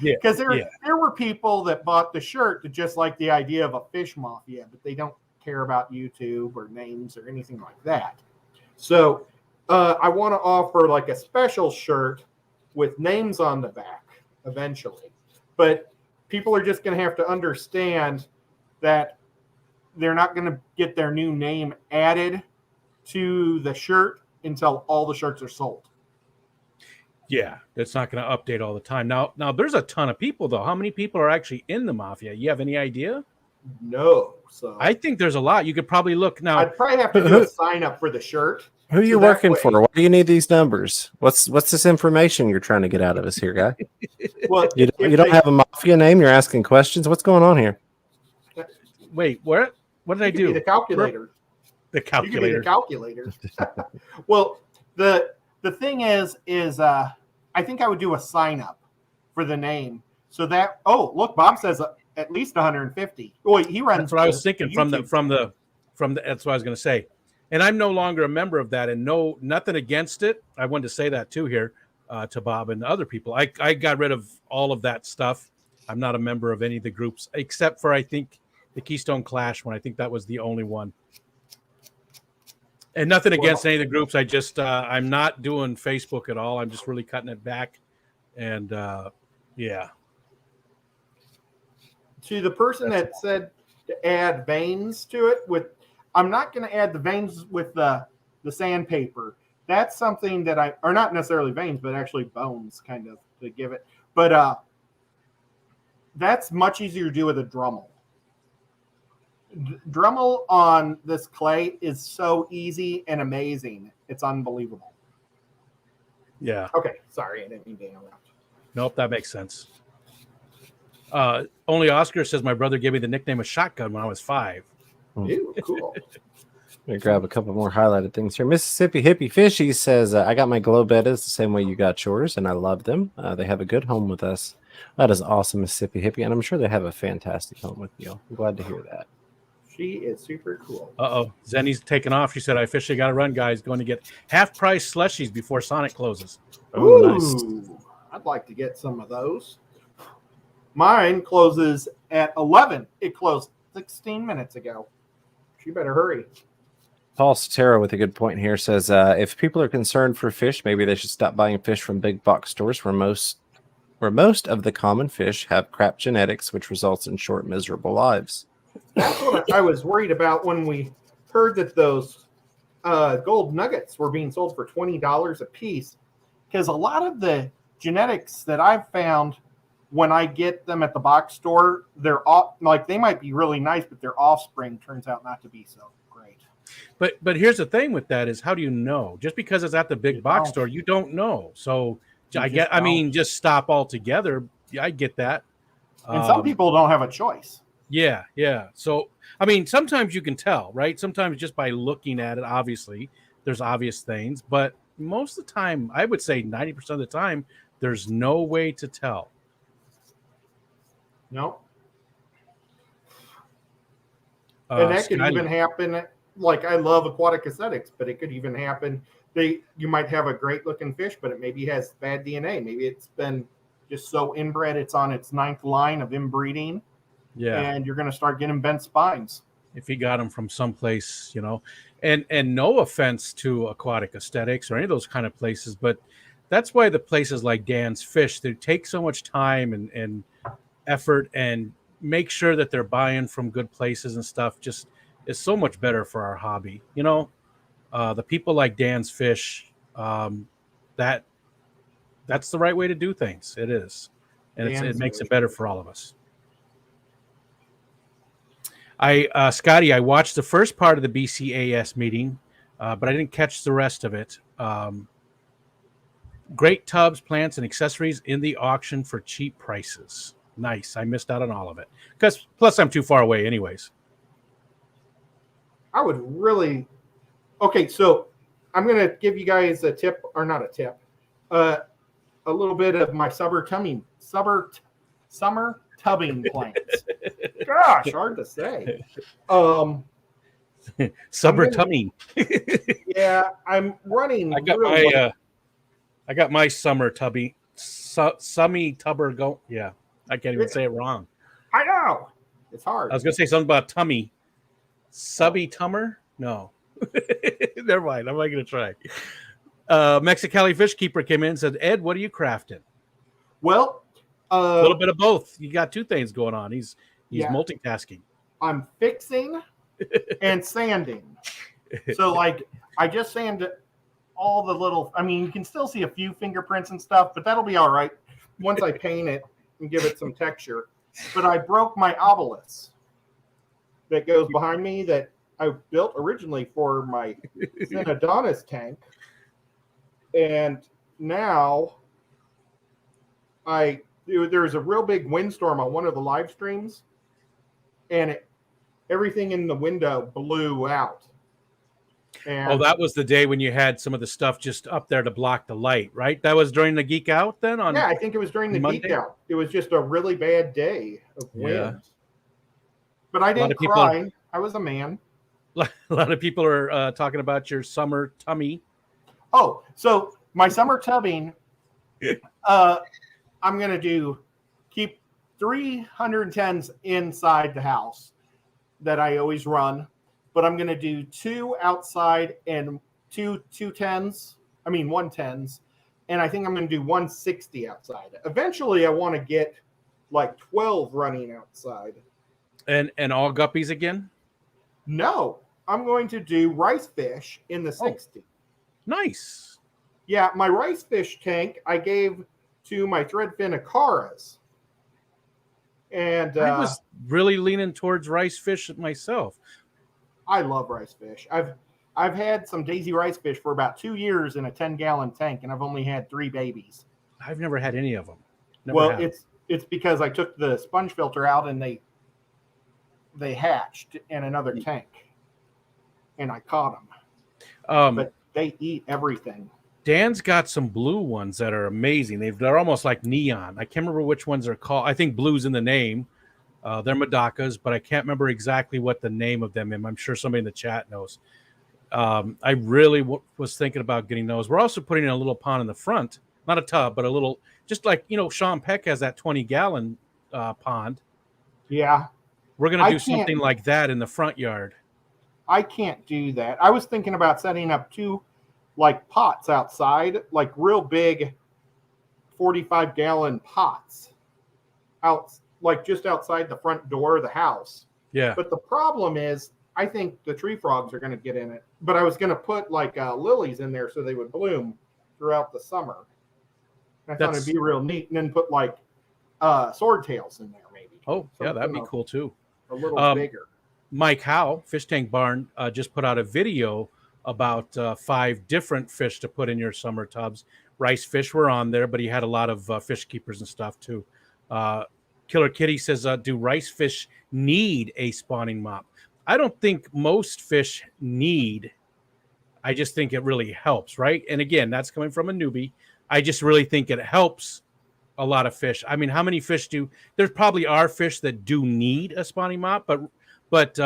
Speaker 2: Because there were people that bought the shirt to just like the idea of a fish mafia, but they don't care about YouTube or names or anything like that. So I want to offer like a special shirt with names on the back eventually. But people are just going to have to understand that they're not going to get their new name added to the shirt until all the shirts are sold.
Speaker 3: Yeah, it's not going to update all the time. Now, there's a ton of people, though. How many people are actually in the Mafia? You have any idea?
Speaker 2: No. So
Speaker 3: I think there's a lot. You could probably look now.
Speaker 2: I'd probably have to do a sign up for the shirt.
Speaker 1: Who are you working for? Why do you need these numbers? What's this information you're trying to get out of us here, guy?
Speaker 2: Well,
Speaker 1: you don't have a Mafia name? You're asking questions? What's going on here?
Speaker 3: Wait, what did I do?
Speaker 2: The calculator.
Speaker 3: The calculator.
Speaker 2: You can be the calculator. Well, the thing is I think I would do a sign up for the name, so that look, Bob says at least 150. Oh, he runs.
Speaker 3: That's what I was thinking from the that's what I was going to say. And I'm no longer a member of that, and nothing against it. I wanted to say that too here to Bob and other people. I got rid of all of that stuff. I'm not a member of any of the groups except for I think the Keystone Clash one. I think that was the only one. And nothing against any of the groups. I just I'm not doing Facebook at all. I'm just really cutting it back. And yeah.
Speaker 2: To the person that said to add veins to it, I'm not going to add the veins with the sandpaper. That's something that or not necessarily veins, but actually bones kind of to give it. But that's much easier to do with a Dremel. Dremel on this clay is so easy and amazing. It's unbelievable.
Speaker 3: Yeah.
Speaker 2: Okay. Sorry, I didn't mean to interrupt.
Speaker 3: Nope, that makes sense. Only Oscar says my brother gave me the nickname of Shotgun when I was 5.
Speaker 2: Ew, cool.
Speaker 1: Let me grab a couple more highlighted things here. Mississippi Hippie Fishy says, I got my glow bettas the same way you got yours, and I love them. They have a good home with us. That is awesome, Mississippi Hippie, and I'm sure they have a fantastic home with you. I'm glad to hear that.
Speaker 2: She is super cool.
Speaker 3: Zenny's taking off. She said, I officially got to run, guys. Going to get half-price slushies before Sonic closes.
Speaker 2: Oh, nice. I'd like to get some of those. Mine closes at 11. It closed 16 minutes ago. You better hurry.
Speaker 1: Paul Sotero with a good point here says, if people are concerned for fish, maybe they should stop buying fish from big box stores where most of the common fish have crap genetics, which results in short, miserable lives.
Speaker 2: That's what I was worried about when we heard that those gold nuggets were being sold for $20 a piece, because a lot of the genetics that I've found when I get them at the box store, they're like they might be really nice, but their offspring turns out not to be so great.
Speaker 3: But here's the thing with that is, how do you know? Just because it's at the big box store, you don't know. So just stop altogether. I get that.
Speaker 2: And some people don't have a choice.
Speaker 3: Yeah. So, I mean, sometimes you can tell, right? Sometimes just by looking at it, obviously, there's obvious things. But most of the time, I would say 90% of the time, there's no way to tell.
Speaker 2: No. And that could even happen. Like, I love aquatic aesthetics, but it could even happen. You might have a great looking fish, but it maybe has bad DNA. Maybe it's been just so inbred, it's on its 9th line of inbreeding. Yeah. And you're going to start getting bent spines.
Speaker 3: If he got them from someplace, and no offense to aquatic aesthetics or any of those kind of places, but that's why the places like Dan's Fish, they take so much time and effort and make sure that they're buying from good places and stuff. Just is so much better for our hobby. The people like Dan's Fish, that's the right way to do things. It is. And it makes it better for all of us. Scotty, I watched the first part of the BCAS meeting, but I didn't catch the rest of it. Great tubs, plants, and accessories in the auction for cheap prices. Nice. I missed out on all of it. Plus, I'm too far away anyways.
Speaker 2: I would really. Okay, so I'm gonna give you guys a tip, or not a tip, a little bit of my summer tubbing plans. Gosh, hard to say.
Speaker 3: Summer tummy.
Speaker 2: Yeah, I'm running.
Speaker 3: I got my summer tubby. Summy tubber go. Yeah, I can't even say it wrong.
Speaker 2: I know. It's hard.
Speaker 3: I was gonna say something about tummy. Subby tummer? No. Never mind. I'm not gonna try. Mexicali Fish Keeper came in and said, Ed, what are you crafting?
Speaker 2: Well,
Speaker 3: a little bit of both. You got two things going on. He's multitasking.
Speaker 2: I'm fixing and sanding. So like I just sanded all the little, I mean, you can still see a few fingerprints and stuff, but that'll be all right once I paint it and give it some texture. But I broke my obelisk that goes behind me that I built originally for my Adonis tank. And now there was a real big windstorm on one of the live streams, and everything in the window blew out. And
Speaker 3: that was the day when you had some of the stuff just up there to block the light, right? That was during the Geek Out then?
Speaker 2: Yeah, I think it was during the Geek Out. It was just a really bad day of wind. Yeah. But I didn't cry. I was a man.
Speaker 3: A lot of people are talking about your summer tummy.
Speaker 2: Oh, so my summer tubbing, I'm going to keep 310s inside the house that I always run, but I'm going to do 2 outside and 110s, and I think I'm going to do 160 outside. Eventually, I want to get like 12 running outside.
Speaker 3: And all guppies again?
Speaker 2: No, I'm going to do rice fish in the 60.
Speaker 3: Nice.
Speaker 2: Yeah, my rice fish tank I gave to my threadfin Acaras. And
Speaker 3: I was really leaning towards rice fish myself.
Speaker 2: I love rice fish. I've had some daisy rice fish for about 2 years in a 10-gallon tank, and I've only had 3 babies.
Speaker 3: I've never had any of them.
Speaker 2: It's because I took the sponge filter out and they hatched in another tank, and I caught them. But they eat everything.
Speaker 3: Dan's got some blue ones that are amazing. They're almost like neon. I can't remember which ones are called. I think blue's in the name. They're Madakas, but I can't remember exactly what the name of them is. I'm sure somebody in the chat knows. I really was thinking about getting those. We're also putting in a little pond in the front, not a tub, but a little, just like, Sean Peck has that 20-gallon pond.
Speaker 2: Yeah.
Speaker 3: We're going to do something like that in the front yard.
Speaker 2: I can't do that. I was thinking about setting up 2 like pots outside, like real big 45-gallon pots out, like just outside the front door of the house.
Speaker 3: Yeah.
Speaker 2: But the problem is, I think the tree frogs are going to get in it. But I was going to put like lilies in there so they would bloom throughout the summer. I thought it'd be real neat, and then put like swordtails in there maybe.
Speaker 3: Oh, yeah, that'd be cool too.
Speaker 2: A little bigger.
Speaker 3: Mike Howe, Fish Tank Barn, just put out a video about 5 different fish to put in your summer tubs. Rice fish were on there, but he had a lot of fish keepers and stuff too. Killer Kitty says, do rice fish need a spawning mop? I don't think most fish need. I just think it really helps, right? And again, that's coming from a newbie. I just really think it helps a lot of fish. I mean, how many fish there probably are fish that do need a spawning mop, but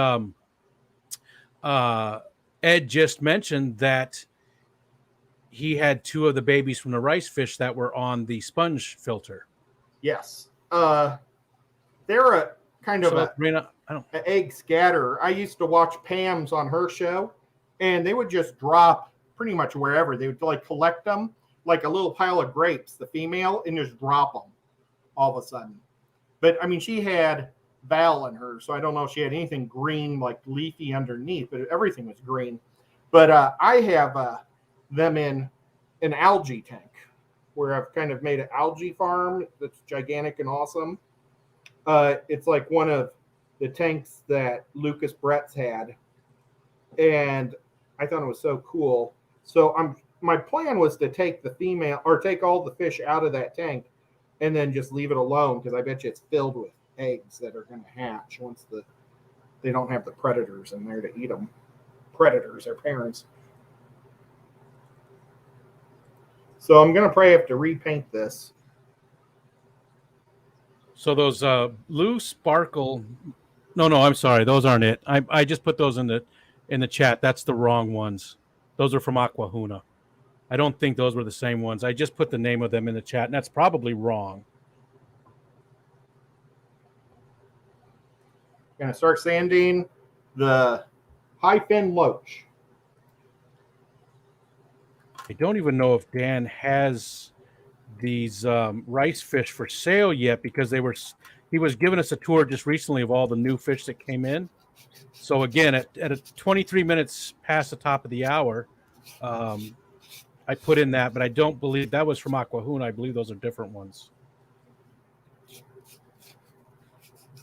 Speaker 3: Ed just mentioned that he had 2 of the babies from the rice fish that were on the sponge filter.
Speaker 2: Yes. They're a kind of an egg scatter. I used to watch Pam's on her show, and they would just drop pretty much wherever. They would like collect them like a little pile of grapes, the female, and just drop them all of a sudden. But I mean, she had Val in her, so I don't know if she had anything green, like leafy underneath, but everything was green. But I have them in an algae tank where I've kind of made an algae farm that's gigantic and awesome. It's like one of the tanks that Lucas Brett's had, and I thought it was so cool. So my plan was to take the female, or take all the fish out of that tank and then just leave it alone, because I bet you it's filled with eggs that are going to hatch once they don't have the predators in there to eat them. predators, their parents. So I'm going to probably have to repaint this.
Speaker 3: So those blue sparkle. No, I'm sorry. Those aren't it. I just put those in the chat. That's the wrong ones. Those are from Aquahuna. I don't think those were the same ones. I just put the name of them in the chat, and that's probably wrong.
Speaker 2: Going to start sanding the high fin loach.
Speaker 3: I don't even know if Dan has these rice fish for sale yet, because he was giving us a tour just recently of all the new fish that came in. So again, at 23 minutes past the top of the hour, I put in that, but I don't believe that was from Aquahuna. I believe those are different ones.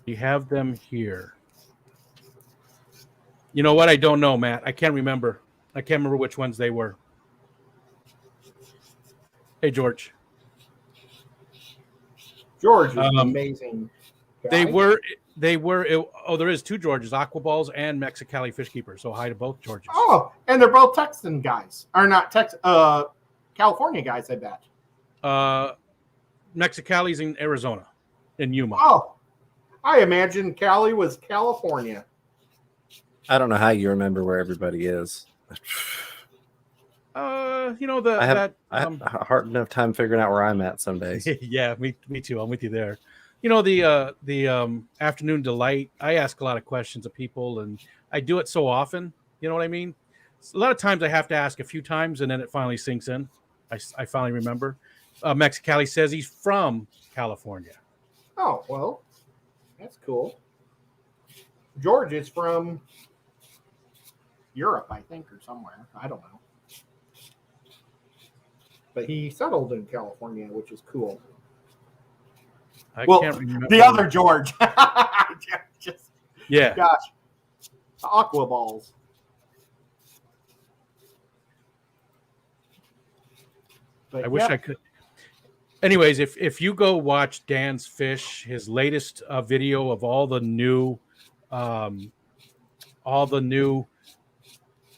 Speaker 3: We have them here. You know what? I don't know, Matt. I can't remember. I can't remember which ones they were. Hey, George.
Speaker 2: George is an amazing guy.
Speaker 3: They were. There is two Georges, Aquaballs and Mexicali Fish Keeper. So hi to both Georges.
Speaker 2: Oh, and they're both Texan guys, or not California guys, I bet.
Speaker 3: Mexicali's in Arizona, in Yuma.
Speaker 2: Oh, I imagine Cali was California.
Speaker 1: I don't know how you remember where everybody is.
Speaker 3: I
Speaker 1: have a hard enough time figuring out where I'm at some days.
Speaker 3: Yeah, me too. I'm with you there. You know, the afternoon delight. I ask a lot of questions of people, and I do it so often. You know what I mean? A lot of times I have to ask a few times, and then it finally sinks in. I finally remember. Mexicali says he's from California.
Speaker 2: Oh, well, that's cool. George is from Europe, I think, or somewhere. I don't know. But he settled in California, which is cool.
Speaker 3: I can't remember.
Speaker 2: The other George.
Speaker 3: Yeah.
Speaker 2: Gosh. Aqua balls. But
Speaker 3: I wish I could. Anyways, if you go watch Dan's Fish, his latest video of all the new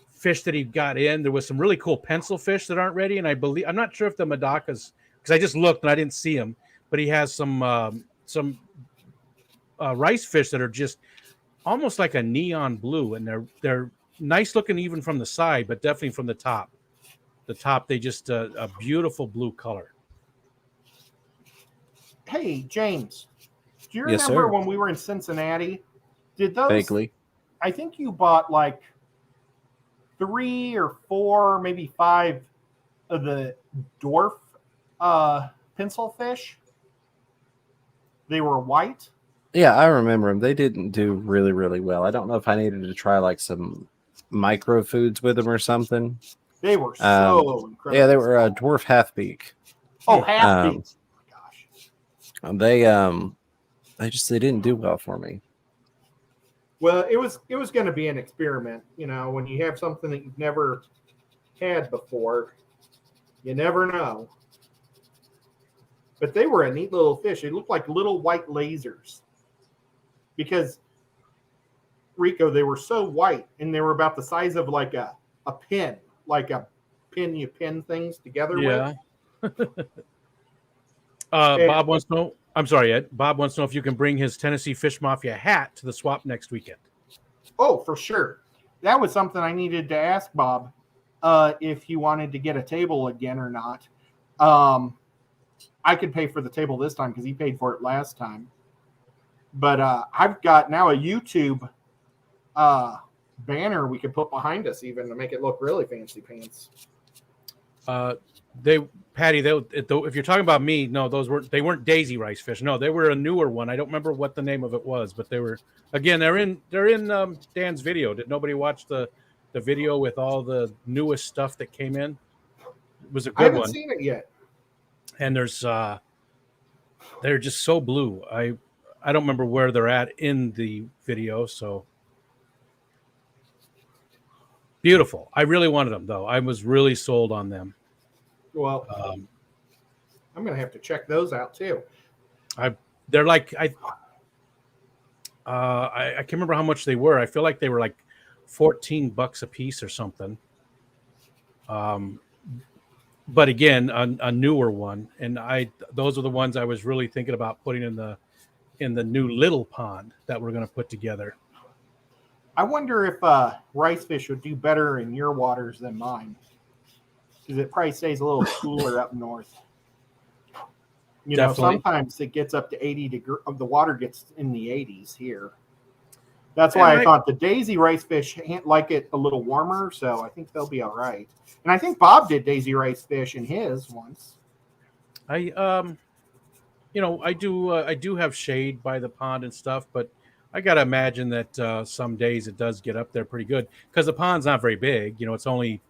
Speaker 3: fish that he got in, there was some really cool pencil fish that aren't ready, and I'm not sure if the Madakas, because I just looked and I didn't see them, but he has some rice fish that are just almost like a neon blue, and they're nice looking even from the side, but definitely from the top. The top, they just a beautiful blue color.
Speaker 2: Hey, James, do you
Speaker 1: Yes,
Speaker 2: remember
Speaker 1: sir.
Speaker 2: when we were in Cincinnati? Did those?
Speaker 1: Vaguely.
Speaker 2: I think you bought like 3 or 4, maybe 5 of the dwarf pencil fish. They were white.
Speaker 1: Yeah, I remember them. They didn't do really, really well. I don't know if I needed to try like some micro foods with them or something.
Speaker 2: They were so incredible.
Speaker 1: Yeah, they were a dwarf half beak.
Speaker 2: Oh, half beak. Oh my gosh.
Speaker 1: They didn't do well for me.
Speaker 2: Well, it was going to be an experiment. You know, when you have something that you've never had before, you never know. But they were a neat little fish. They looked like little white lasers. Because, Rico, they were so white, and they were about the size of like a pin, like a pin you pin things together with.
Speaker 3: Bob wants to know. I'm sorry, Ed. Bob wants to know if you can bring his Tennessee Fish Mafia hat to the swap next weekend.
Speaker 2: Oh, for sure. That was something I needed to ask Bob if he wanted to get a table again or not. I could pay for the table this time because he paid for it last time. But I've got now a YouTube banner we could put behind us even to make it look really fancy pants.
Speaker 3: Patty, if you're talking about me, no, they weren't daisy rice fish. No, they were a newer one. I don't remember what the name of it was, but they were, again, they're in Dan's video. Did nobody watch the video with all the newest stuff that came in? It was a good one. I
Speaker 2: haven't seen it yet.
Speaker 3: And they're just so blue. I don't remember where they're at in the video, so beautiful. I really wanted them though. I was really sold on them.
Speaker 2: Well, I'm going to have to check those out too.
Speaker 3: They're like I can't remember how much they were. I feel like they were like $14 a piece or something. But again, a newer one, and those are the ones I was really thinking about putting in the new little pond that we're going to put together.
Speaker 2: I wonder if rice fish would do better in your waters than mine, because it probably stays a little cooler up north. You
Speaker 3: Definitely.
Speaker 2: know, sometimes it gets up to 80 degrees. The water gets in the 80s here. That's why I thought the daisy rice fish like it a little warmer, so I think they'll be all right. And I think Bob did daisy rice fish in his once.
Speaker 3: I do have shade by the pond and stuff, but I got to imagine that some days it does get up there pretty good because the pond's not very big. You know, it's only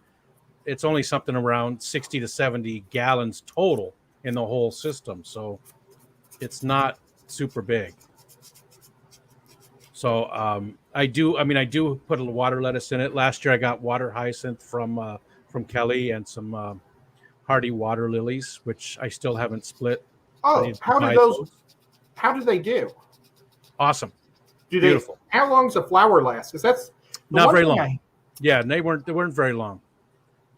Speaker 3: something around 60 to 70 gallons total in the whole system, so it's not super big. So I do put a little water lettuce in it. Last year I got water hyacinth from Kelly and some hardy water lilies, which I still haven't split.
Speaker 2: Oh, how do they do?
Speaker 3: Awesome.
Speaker 2: Beautiful. How long does the flower last? Because that's
Speaker 3: not very long. Yeah, they weren't very long.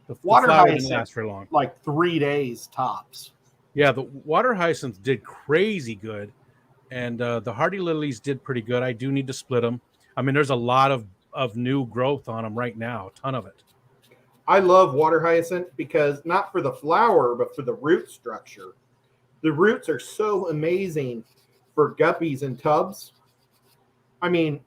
Speaker 3: The
Speaker 2: water
Speaker 3: flower
Speaker 2: hyacinth
Speaker 3: didn't last very long.
Speaker 2: Like 3 days tops.
Speaker 3: Yeah, the water hyacinth did crazy good, and the hardy lilies did pretty good. I do need to split them. I mean, there's a lot of new growth on them right now, a ton of it.
Speaker 2: I love water hyacinth because not for the flower, but for the root structure. The roots are so amazing for guppies and tubs. I mean,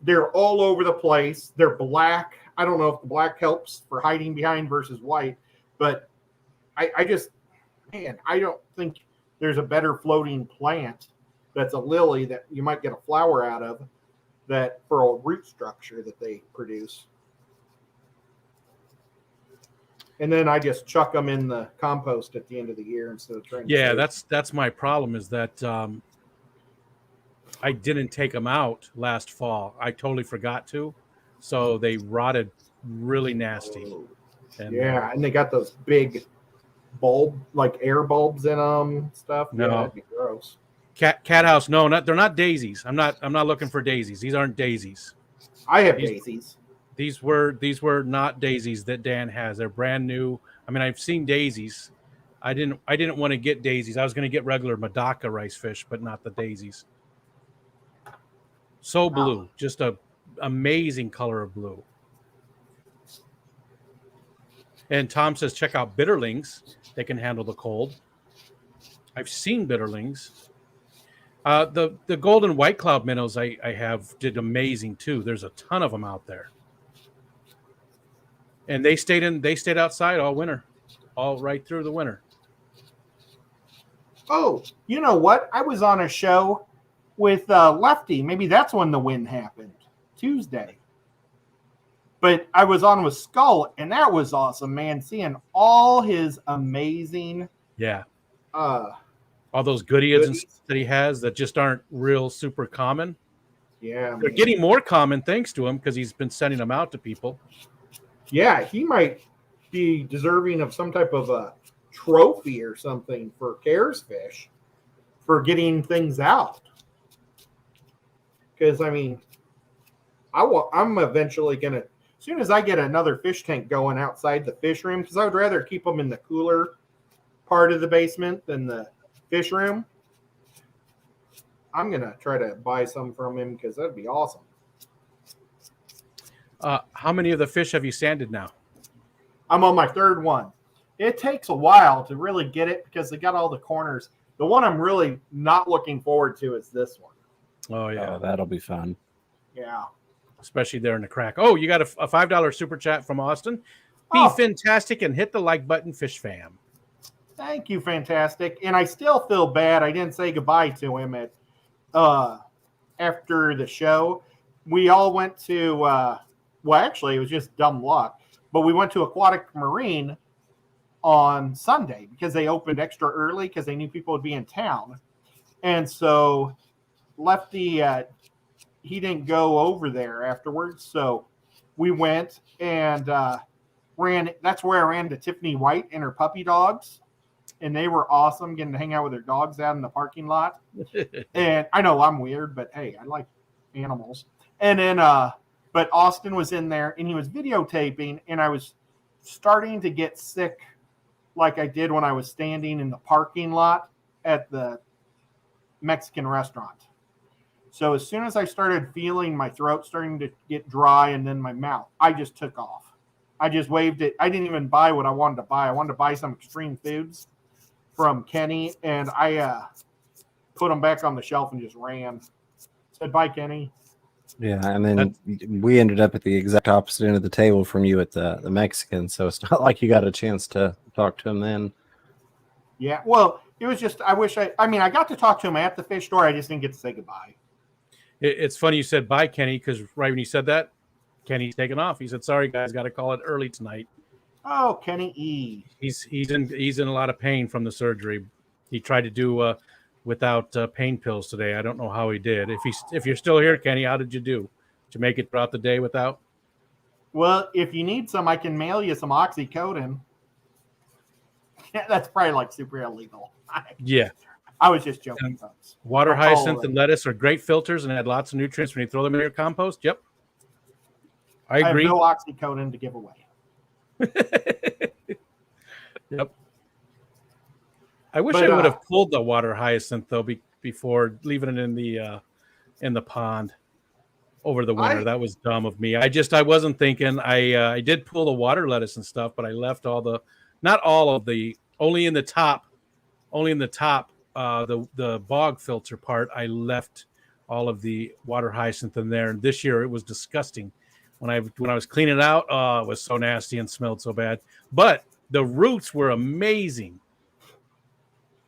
Speaker 2: they're all over the place. They're black. I don't know if the black helps for hiding behind versus white, but I don't think there's a better floating plant that's a lily that you might get a flower out of that for a root structure that they produce. And then I just chuck them in the compost at the end of the year instead of trying.
Speaker 3: Yeah, that's my problem is that I didn't take them out last fall. I totally forgot to, so they rotted really nasty. And
Speaker 2: they got those big like air bulbs in them stuff.
Speaker 3: No,
Speaker 2: that'd be gross.
Speaker 3: Cat house. No, they're not daisies. I'm not looking for daisies. These aren't daisies.
Speaker 2: I have daisies.
Speaker 3: These were not daisies that Dan has. They're brand new. I mean, I've seen daisies. I didn't want to get daisies. I was going to get regular Medaka rice fish, but not the daisies. So blue, just a amazing color of blue. And Tom says, check out bitterlings. They can handle the cold. I've seen bitterlings. The golden white cloud minnows I have did amazing too. There's a ton of them out there. And they stayed outside all winter, all right through the winter.
Speaker 2: Oh, you know what? I was on a show with Lefty. Maybe that's when the win happened. Tuesday. But I was on with Skull, and that was awesome, man. Seeing all his amazing
Speaker 3: all those goodies and stuff that he has that just aren't real super common.
Speaker 2: Yeah.
Speaker 3: They're getting more common thanks to him because he's been sending them out to people.
Speaker 2: Yeah, he might be deserving of some type of a trophy or something for Cares Fish for getting things out. Because, I mean, I'm eventually going to, as soon as I get another fish tank going outside the fish room, because I would rather keep them in the cooler part of the basement than the fish room, I'm going to try to buy some from him because that'd be awesome.
Speaker 3: How many of the fish have you sanded now?
Speaker 2: I'm on my third one. It takes a while to really get it because they got all the corners. The one I'm really not looking forward to is this one.
Speaker 3: Oh, yeah.
Speaker 1: Oh, that'll be fun.
Speaker 2: Yeah.
Speaker 3: Especially there in the crack. Oh, you got a $5 super chat from Austin. Be fantastic and hit the like button, Fish Fam.
Speaker 2: Thank you, fantastic. And I still feel bad. I didn't say goodbye to him at after the show. We all went to, well, actually, it was just dumb luck. But we went to Aquatic Marine on Sunday because they opened extra early because they knew people would be in town. And so Lefty, he didn't go over there afterwards. So we went and that's where I ran to Tiffany White and her puppy dogs. And they were awesome getting to hang out with their dogs out in the parking lot. And I know I'm weird, but hey, I like animals. And then But Austin was in there and he was videotaping, and I was starting to get sick like I did when I was standing in the parking lot at the Mexican restaurant. So as soon as I started feeling my throat starting to get dry and then my mouth, I just took off. I just waved it. I didn't even buy what I wanted to buy. I wanted to buy some extreme foods from Kenny, and I put them back on the shelf and just ran. Said, bye, Kenny.
Speaker 1: Yeah, and then we ended up at the exact opposite end of the table from you at the Mexican, so it's not like you got a chance to talk to him then.
Speaker 2: Yeah, well, it was just, I got to talk to him at the fish store. I just didn't get to say goodbye.
Speaker 3: It's funny you said bye, Kenny, because right when you said that, Kenny's taking off. He said, "Sorry, guys, got to call it early tonight."
Speaker 2: Oh, Kenny E.
Speaker 3: He's in a lot of pain from the surgery. He tried to do without pain pills today. I don't know how he did. If you're still here, Kenny, how did you do? Did you make it throughout the day without?
Speaker 2: Well, if you need some, I can mail you some oxycodone. Yeah, that's probably like super illegal.
Speaker 3: Yeah.
Speaker 2: I was just joking, folks.
Speaker 3: Water hyacinth and lettuce are great filters and add lots of nutrients when you throw them in your compost. Yep. I agree.
Speaker 2: I have no oxycodone to give away.
Speaker 3: Yep. I wish I would have pulled the water hyacinth though before leaving it in the pond over the winter. That was dumb of me. I wasn't thinking. I did pull the water lettuce and stuff, but I left not all of the, only in the top, the bog filter part. I left all of the water hyacinth in there. And this year it was disgusting. When I was cleaning it out, it was so nasty and smelled so bad. But the roots were amazing.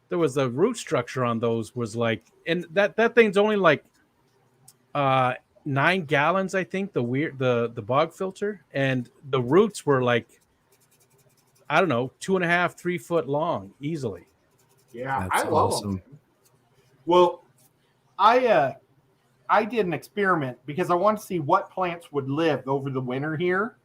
Speaker 3: There was the root structure on those was like, and that thing's only like 9 gallons, I think, the bog filter, and the roots were like, I don't know, 2.5, 3 foot long, easily.
Speaker 2: Yeah,
Speaker 1: that's
Speaker 2: I love
Speaker 1: awesome.
Speaker 2: them. Well, I did an experiment because I wanted to see what plants would live over the winter here,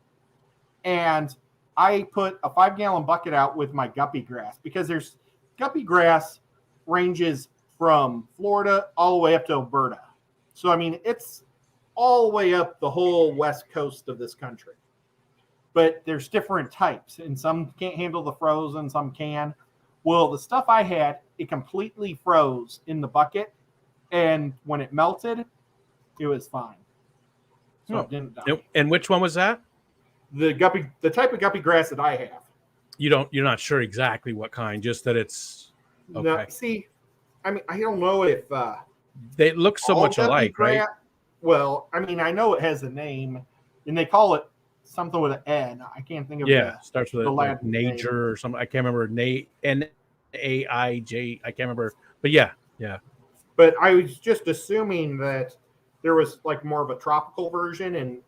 Speaker 2: and I put a 5-gallon bucket out with my guppy grass, because there's guppy grass ranges from Florida all the way up to Alberta. So, I mean, it's all the way up the whole west coast of this country. But there's different types, and some can't handle the frozen, some can. Well, the stuff I had, it completely froze in the bucket, and when it melted, it was fine. So it didn't die.
Speaker 3: And which one was that?
Speaker 2: The type of guppy grass that I have.
Speaker 3: You're not sure exactly what kind, just that it's okay.
Speaker 2: No, see, I mean, I don't know if
Speaker 3: they look so much alike, right?
Speaker 2: Well, I mean, I know it has a name, and they call it something with an N. I can't think of it.
Speaker 3: Yeah, starts with like nature or something. I can't remember. Naij. I can't remember. But yeah.
Speaker 2: But I was just assuming that there was like more of a tropical version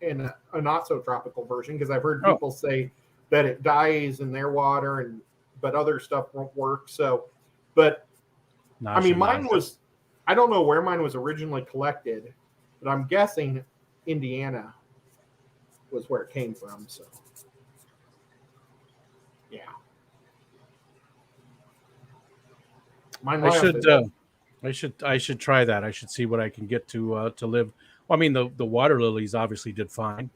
Speaker 2: and a not so tropical version, because I've heard people say that it dies in their water, but other stuff won't work. So, but I mean, mine was, I don't know where mine was originally collected, but I'm guessing Indiana was where it came from. So, yeah.
Speaker 3: I should try that. I should see what I can get to live. Well, I mean, the water lilies obviously did fine.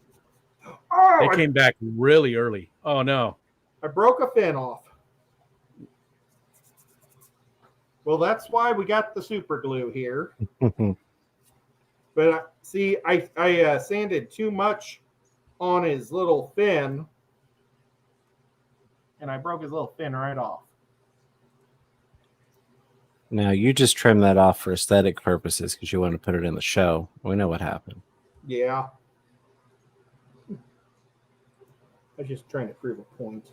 Speaker 3: They came back really early. Oh no!
Speaker 2: I broke a fin off. Well, that's why we got the super glue here. But see, I sanded too much on his little fin, and I broke his little fin right off.
Speaker 1: Now, you just trim that off for aesthetic purposes because you want to put it in the show. We know what happened.
Speaker 2: Yeah. I was just trying to prove a point.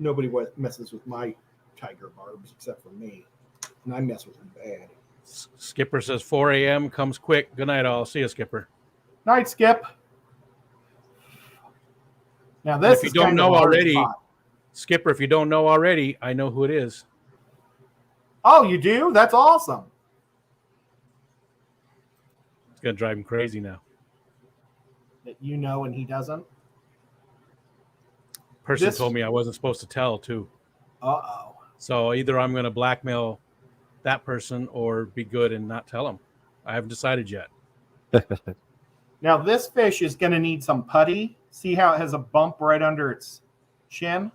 Speaker 2: Nobody messes with my tiger barbs except for me. And I mess with them bad.
Speaker 3: Skipper says 4 a.m. comes quick. Good night, all. See you, Skipper.
Speaker 2: Night, Skip. Now, this
Speaker 3: if you don't know already, Skipper, if you don't know already, I know who it is.
Speaker 2: Oh, you do? That's awesome.
Speaker 3: It's going to drive him crazy now.
Speaker 2: That you know and he doesn't?
Speaker 3: Person told me I wasn't supposed to tell, too. So either I'm going to blackmail that person or be good and not tell him. I haven't decided yet.
Speaker 2: Now this fish is going to need some putty. See how it has a bump right under its chin?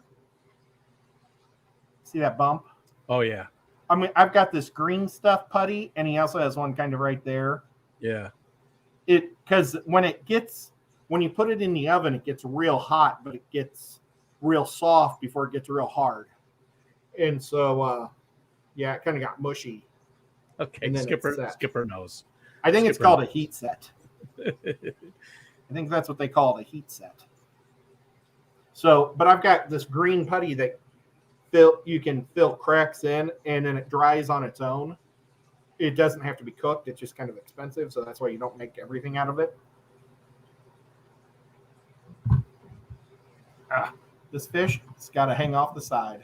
Speaker 2: See that bump?
Speaker 3: Oh yeah.
Speaker 2: I mean, I've got this green stuff putty, and he also has one kind of right there.
Speaker 3: Yeah.
Speaker 2: Because when you put it in the oven, it gets real hot, but it gets real soft before it gets real hard. And so, it kind of got mushy.
Speaker 3: Okay, Skipper knows.
Speaker 2: I think it's called a heat set. I think that's what they call it, a heat set. So, but I've got this green putty that you can fill cracks in, and then it dries on its own. It doesn't have to be cooked. It's just kind of expensive, so that's why you don't make everything out of it. This fish has got to hang off the side.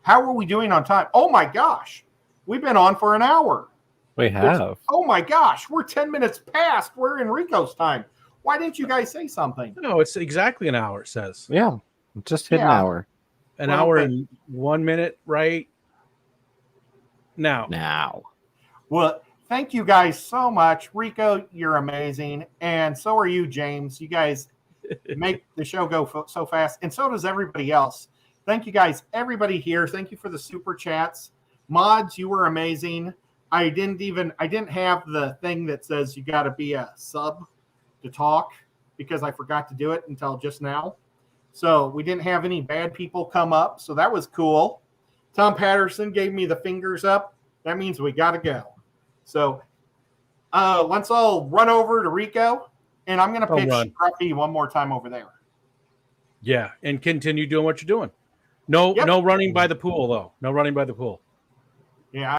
Speaker 2: How are we doing on time? Oh my gosh, we've been on for an hour.
Speaker 1: We have.
Speaker 2: Oh my gosh, we're 10 minutes past. We're in Rico's time. Why didn't you guys say something?
Speaker 3: No, it's exactly an hour, it says.
Speaker 1: Yeah, just hit an hour.
Speaker 3: An hour and 1 minute, right? Now.
Speaker 2: Well, thank you guys so much. Rico, you're amazing. And so are you, James. You guys make the show go so fast. And so does everybody else. Thank you guys, everybody here. Thank you for the super chats. Mods, you were amazing. I didn't have the thing that says you got to be a sub to talk because I forgot to do it until just now. So we didn't have any bad people come up. So that was cool. Tom Patterson gave me the fingers up. That means we got to go. So let's all run over to Rico, and I'm going to pitch Scruffy one more time over there.
Speaker 3: Yeah, and continue doing what you're doing. No running by the pool, though. No running by the pool.
Speaker 2: Yeah.